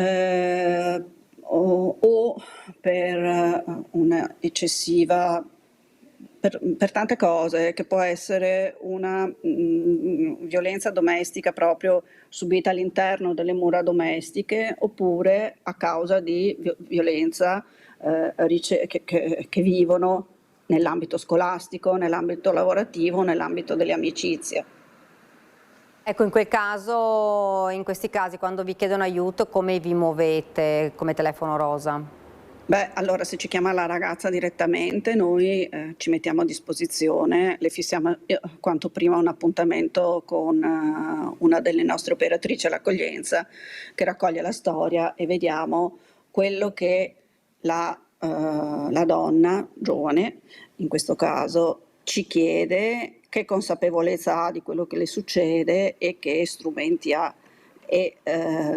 o per una eccessiva, per tante cose, che può essere una violenza domestica proprio subita all'interno delle mura domestiche oppure a causa di violenza che vivono nell'ambito scolastico, nell'ambito lavorativo, nell'ambito delle amicizie. Ecco, in questi casi, quando vi chiedono aiuto, come vi muovete come telefono rosa? Allora se ci chiama la ragazza direttamente, noi ci mettiamo a disposizione, le fissiamo quanto prima un appuntamento con una delle nostre operatrici all'accoglienza che raccoglie la storia e vediamo quello che la donna giovane, in questo caso, ci chiede, che consapevolezza ha di quello che le succede e che strumenti ha e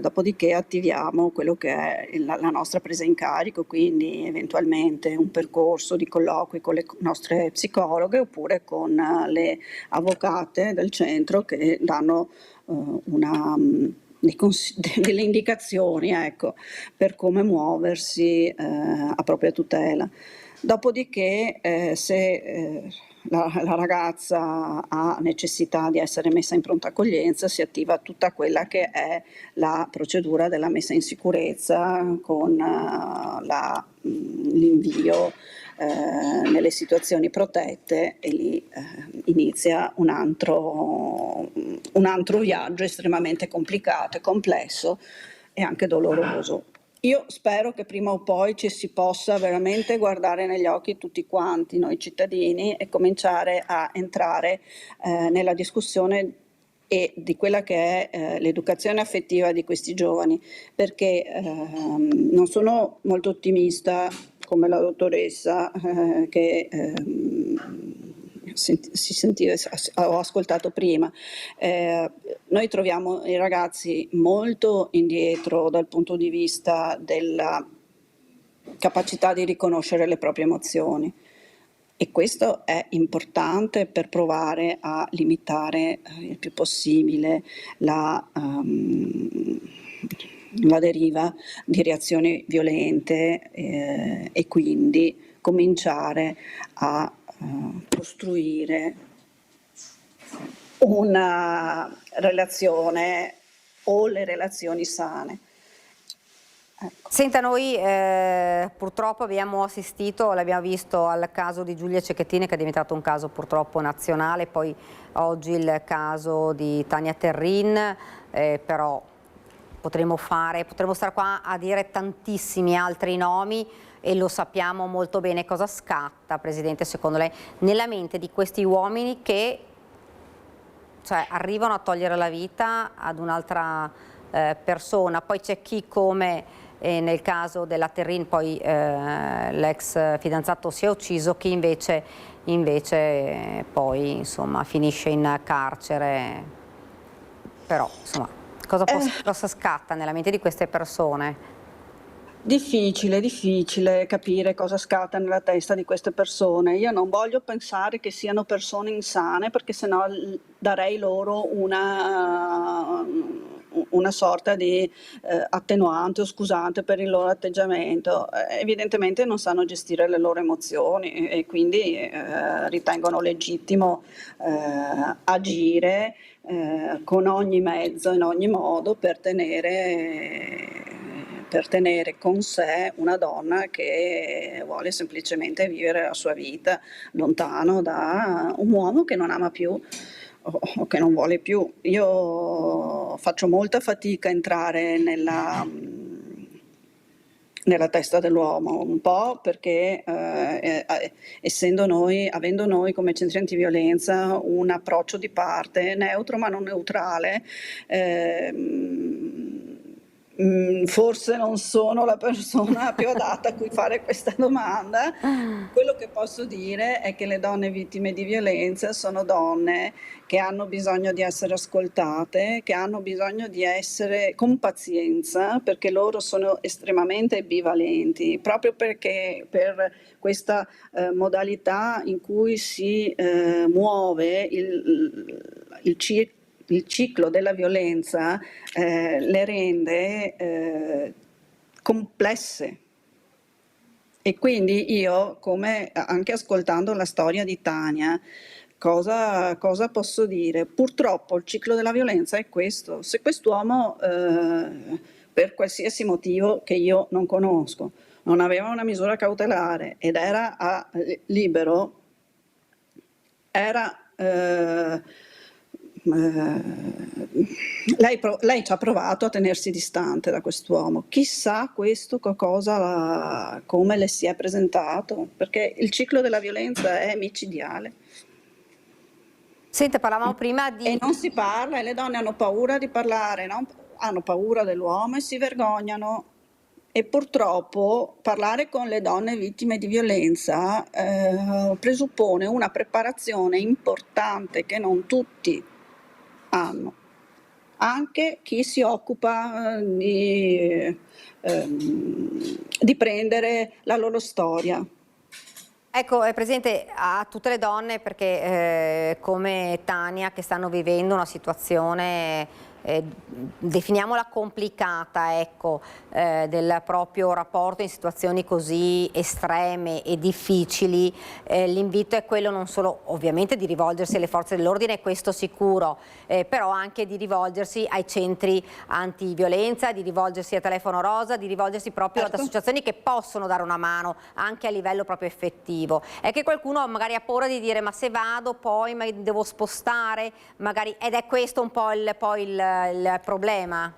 dopodiché attiviamo quello che è la nostra presa in carico, quindi eventualmente un percorso di colloqui con le nostre psicologhe oppure con le avvocate del centro che danno delle indicazioni per come muoversi a propria tutela. Dopodiché se la ragazza ha necessità di essere messa in pronta accoglienza, si attiva tutta quella che è la procedura della messa in sicurezza con l'invio nelle situazioni protette e lì inizia un altro viaggio estremamente complicato e complesso e anche doloroso. Io spero che prima o poi ci si possa veramente guardare negli occhi tutti quanti, noi cittadini, e cominciare a entrare nella discussione e di quella che è l'educazione affettiva di questi giovani, perché non sono molto ottimista come la dottoressa che ho ascoltato prima. Noi troviamo i ragazzi molto indietro dal punto di vista della capacità di riconoscere le proprie emozioni. E questo è importante per provare a limitare il più possibile la deriva di reazioni violente e quindi cominciare a costruire una relazione o le relazioni sane. Ecco. Senta, noi purtroppo abbiamo assistito, l'abbiamo visto al caso di Giulia Cecchettin, che è diventato un caso purtroppo nazionale, poi oggi il caso di Tania Terrin, però potremmo stare qua a dire tantissimi altri nomi e lo sappiamo molto bene cosa scatta, Presidente, secondo lei, nella mente di questi uomini che arrivano a togliere la vita ad un'altra persona. Poi c'è chi, come nel caso della Terrin, poi l'ex fidanzato si è ucciso, chi invece poi insomma finisce in carcere. Però insomma cosa scatta nella mente di queste persone? Difficile capire cosa scatta nella testa di queste persone. Io non voglio pensare che siano persone insane, perché sennò darei loro una sorta di attenuante o scusante per il loro atteggiamento. Evidentemente non sanno gestire le loro emozioni e quindi ritengono legittimo agire con ogni mezzo, in ogni modo, per tenere con sé una donna che vuole semplicemente vivere la sua vita lontano da un uomo che non ama più o che non vuole più. Io faccio molta fatica a entrare nella testa dell'uomo, un po' perché avendo noi come centri antiviolenza un approccio di parte neutro ma non neutrale, forse non sono la persona più adatta a cui fare questa domanda. Quello che posso dire è che le donne vittime di violenza sono donne che hanno bisogno di essere ascoltate, che hanno bisogno di essere con pazienza, perché loro sono estremamente bivalenti, proprio perché per questa modalità in cui si muove il ciclo della violenza le rende complesse. E quindi io, come anche ascoltando la storia di Tania, cosa posso dire? Purtroppo il ciclo della violenza è questo. Se quest'uomo, per qualsiasi motivo che io non conosco, non aveva una misura cautelare ed era libero, lei ci ha provato a tenersi distante da quest'uomo. Chissà questo come le si è presentato, perché il ciclo della violenza è micidiale. Senta, parlavamo prima di... E non si parla, e le donne hanno paura di parlare, no? Hanno paura dell'uomo e si vergognano. E purtroppo parlare con le donne vittime di violenza presuppone una preparazione importante che non tutti hanno, anche chi si occupa di prendere la loro storia. Ecco, Presidente, a tutte le donne, perché come Tania, che stanno vivendo una situazione definiamola complicata, ecco, del proprio rapporto in situazioni così estreme e difficili, l'invito è quello non solo ovviamente di rivolgersi alle forze dell'ordine, questo sicuro, però anche di rivolgersi ai centri antiviolenza, di rivolgersi a Telefono Rosa, di rivolgersi proprio ad associazioni che possono dare una mano anche a livello proprio effettivo. È che qualcuno magari ha paura di dire: ma se vado poi mi devo spostare, magari, ed è questo un po' il problema?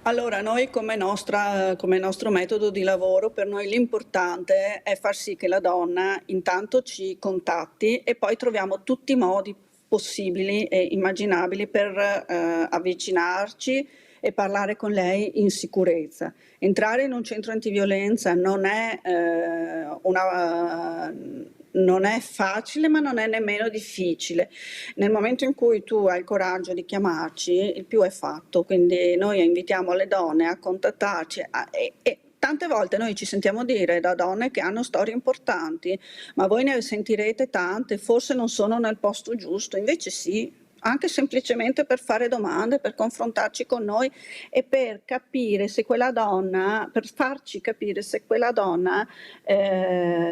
Allora, noi come nostro metodo di lavoro, per noi l'importante è far sì che la donna intanto ci contatti e poi troviamo tutti i modi possibili e immaginabili per avvicinarci e parlare con lei in sicurezza. Entrare in un centro antiviolenza non è non è facile, ma non è nemmeno difficile. Nel momento in cui tu hai il coraggio di chiamarci, il più è fatto. Quindi noi invitiamo le donne a contattarci e tante volte noi ci sentiamo dire da donne che hanno storie importanti, ma voi ne sentirete tante, forse non sono nel posto giusto, invece sì. Anche semplicemente per fare domande, per confrontarci con noi e per capire se quella donna, per farci capire se quella donna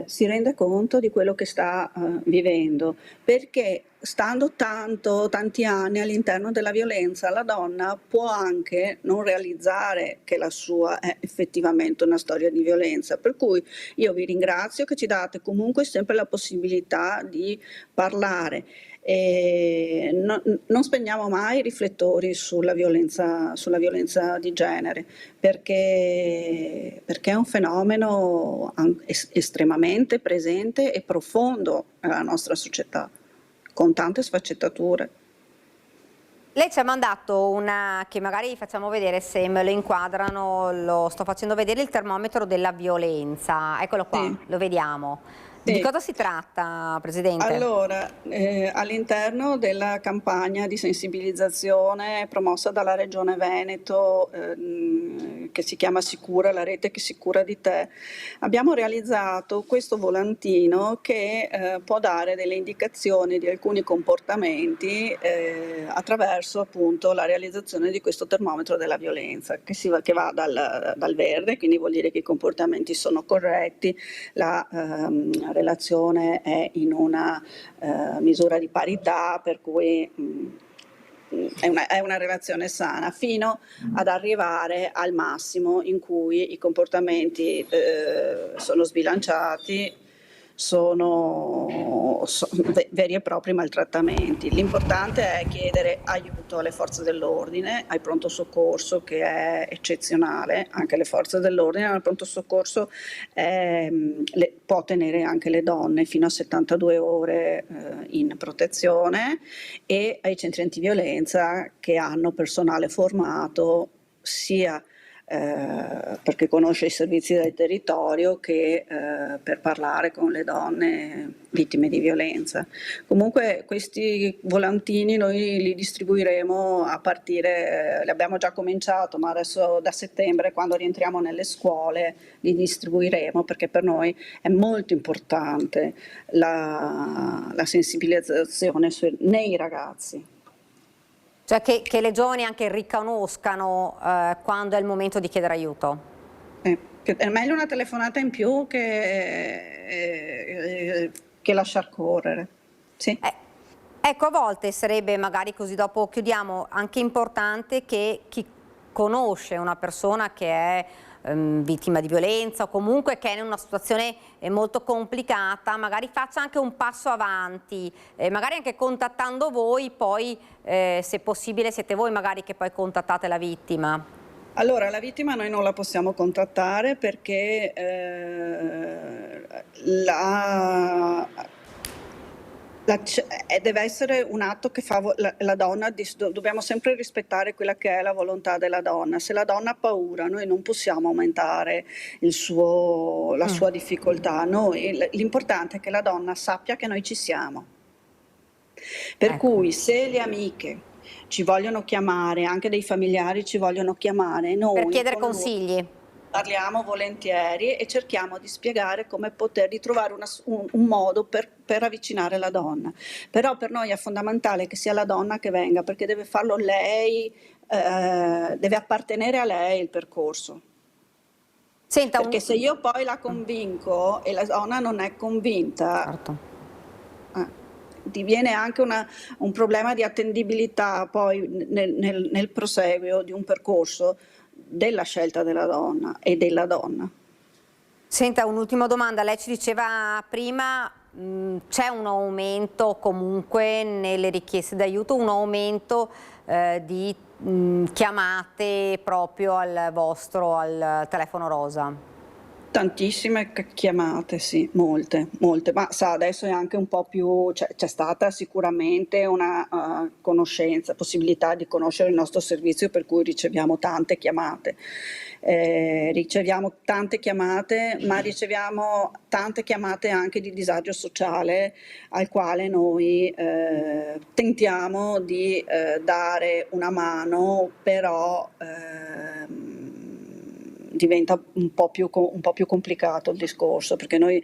si rende conto di quello che sta vivendo, perché stando tanti anni all'interno della violenza, la donna può anche non realizzare che la sua è effettivamente una storia di violenza, per cui io vi ringrazio che ci date comunque sempre la possibilità di parlare. E non spegniamo mai i riflettori sulla violenza di genere, perché è un fenomeno estremamente presente e profondo nella nostra società, con tante sfaccettature. Lei ci ha mandato una, che magari facciamo vedere se me lo inquadrano, lo sto facendo vedere, il termometro della violenza. Eccolo qua, sì. Lo vediamo. Sì. Di cosa si tratta, Presidente? Allora, all'interno della campagna di sensibilizzazione promossa dalla Regione Veneto, che si chiama Sicura, la rete che si cura di te, abbiamo realizzato questo volantino che può dare delle indicazioni di alcuni comportamenti attraverso appunto la realizzazione di questo termometro della violenza, che va dal verde, quindi vuol dire che i comportamenti sono corretti, la relazione è in una misura di parità, per cui è una relazione sana, fino ad arrivare al massimo in cui i comportamenti sono sbilanciati, sono veri e propri maltrattamenti. L'importante è chiedere aiuto alle forze dell'ordine, al pronto soccorso, che è eccezionale, anche le forze dell'ordine, al pronto soccorso può tenere anche le donne fino a 72 ore in protezione, e ai centri antiviolenza che hanno personale formato sia perché conosce i servizi del territorio che per parlare con le donne vittime di violenza. Comunque questi volantini noi li distribuiremo a partire, li abbiamo già cominciato, ma adesso da settembre, quando rientriamo nelle scuole, li distribuiremo, perché per noi è molto importante la sensibilizzazione nei ragazzi. Cioè che le giovani anche riconoscano quando è il momento di chiedere aiuto. È meglio una telefonata in più che lasciar correre. Sì. Ecco, a volte sarebbe, magari così dopo chiudiamo, anche importante che chi conosce una persona che è vittima di violenza o comunque che è in una situazione molto complicata, magari faccia anche un passo avanti, magari anche contattando voi, poi se possibile siete voi magari che poi contattate la vittima. Allora, la vittima noi non la possiamo contattare perché deve essere un atto che fa la donna, dobbiamo sempre rispettare quella che è la volontà della donna. Se la donna ha paura, noi non possiamo aumentare la sua difficoltà. L'importante è che la donna sappia che noi ci siamo. Per cui se le amiche ci vogliono chiamare, anche dei familiari ci vogliono chiamare, noi per chiedere consigli. Parliamo volentieri e cerchiamo di spiegare come poter ritrovare un modo per avvicinare la donna. Però per noi è fondamentale che sia la donna che venga, perché deve farlo lei, deve appartenere a lei il percorso. Senta, perché se io poi la convinco e la donna non è convinta, certo, diviene anche un problema di attendibilità poi nel proseguio di un percorso della scelta della donna e della donna. Senta, un'ultima domanda, lei ci diceva prima c'è un aumento comunque nelle richieste d'aiuto, un aumento di chiamate proprio al telefono rosa? Tantissime chiamate, sì, molte, ma sa, adesso è anche un po' più, c'è stata sicuramente una conoscenza, possibilità di conoscere il nostro servizio, per cui riceviamo tante chiamate. Riceviamo tante chiamate, ma riceviamo tante chiamate anche di disagio sociale, al quale noi tentiamo di dare una mano, però diventa un po' più complicato il discorso, perché noi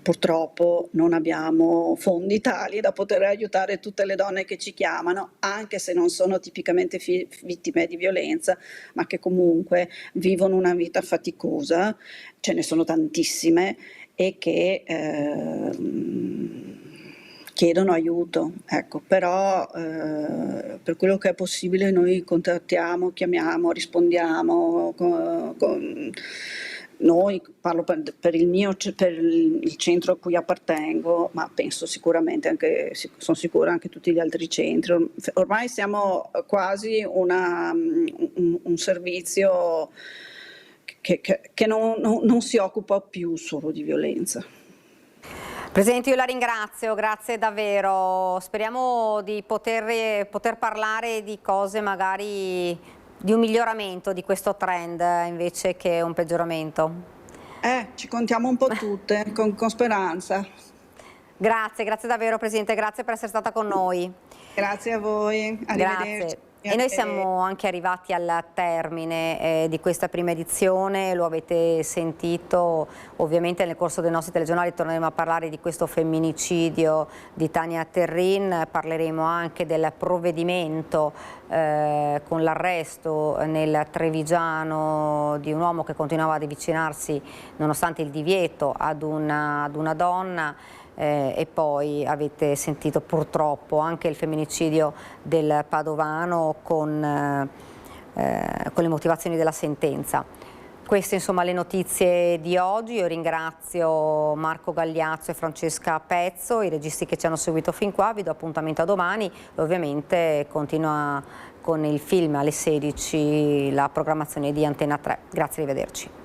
purtroppo non abbiamo fondi tali da poter aiutare tutte le donne che ci chiamano, anche se non sono tipicamente vittime di violenza, ma che comunque vivono una vita faticosa, ce ne sono tantissime, e che chiedono aiuto, ecco. Però per quello che è possibile noi contattiamo, chiamiamo, rispondiamo. Noi, parlo per il centro a cui appartengo, ma penso sicuramente anche, sono sicura anche tutti gli altri centri. Ormai siamo quasi un servizio che non si occupa più solo di violenza. Presidente, io la ringrazio, grazie davvero. Speriamo di poter parlare di cose, magari di un miglioramento di questo trend invece che un peggioramento. Ci contiamo un po' tutte, con speranza. Grazie davvero Presidente, grazie per essere stata con noi. Grazie a voi, arrivederci. Grazie. E noi siamo anche arrivati al termine di questa prima edizione, lo avete sentito, ovviamente nel corso dei nostri telegiornali torneremo a parlare di questo femminicidio di Tania Terrin, parleremo anche del provvedimento con l'arresto nel Trevigiano di un uomo che continuava ad avvicinarsi nonostante il divieto ad una donna. E poi avete sentito purtroppo anche il femminicidio del padovano con le motivazioni della sentenza. Queste insomma le notizie di oggi. Io ringrazio Marco Gagliazzo e Francesca Pezzo, i registi che ci hanno seguito fin qua. Vi do appuntamento a domani e ovviamente continua con il film alle 16 la programmazione di Antenna 3. Grazie, arrivederci.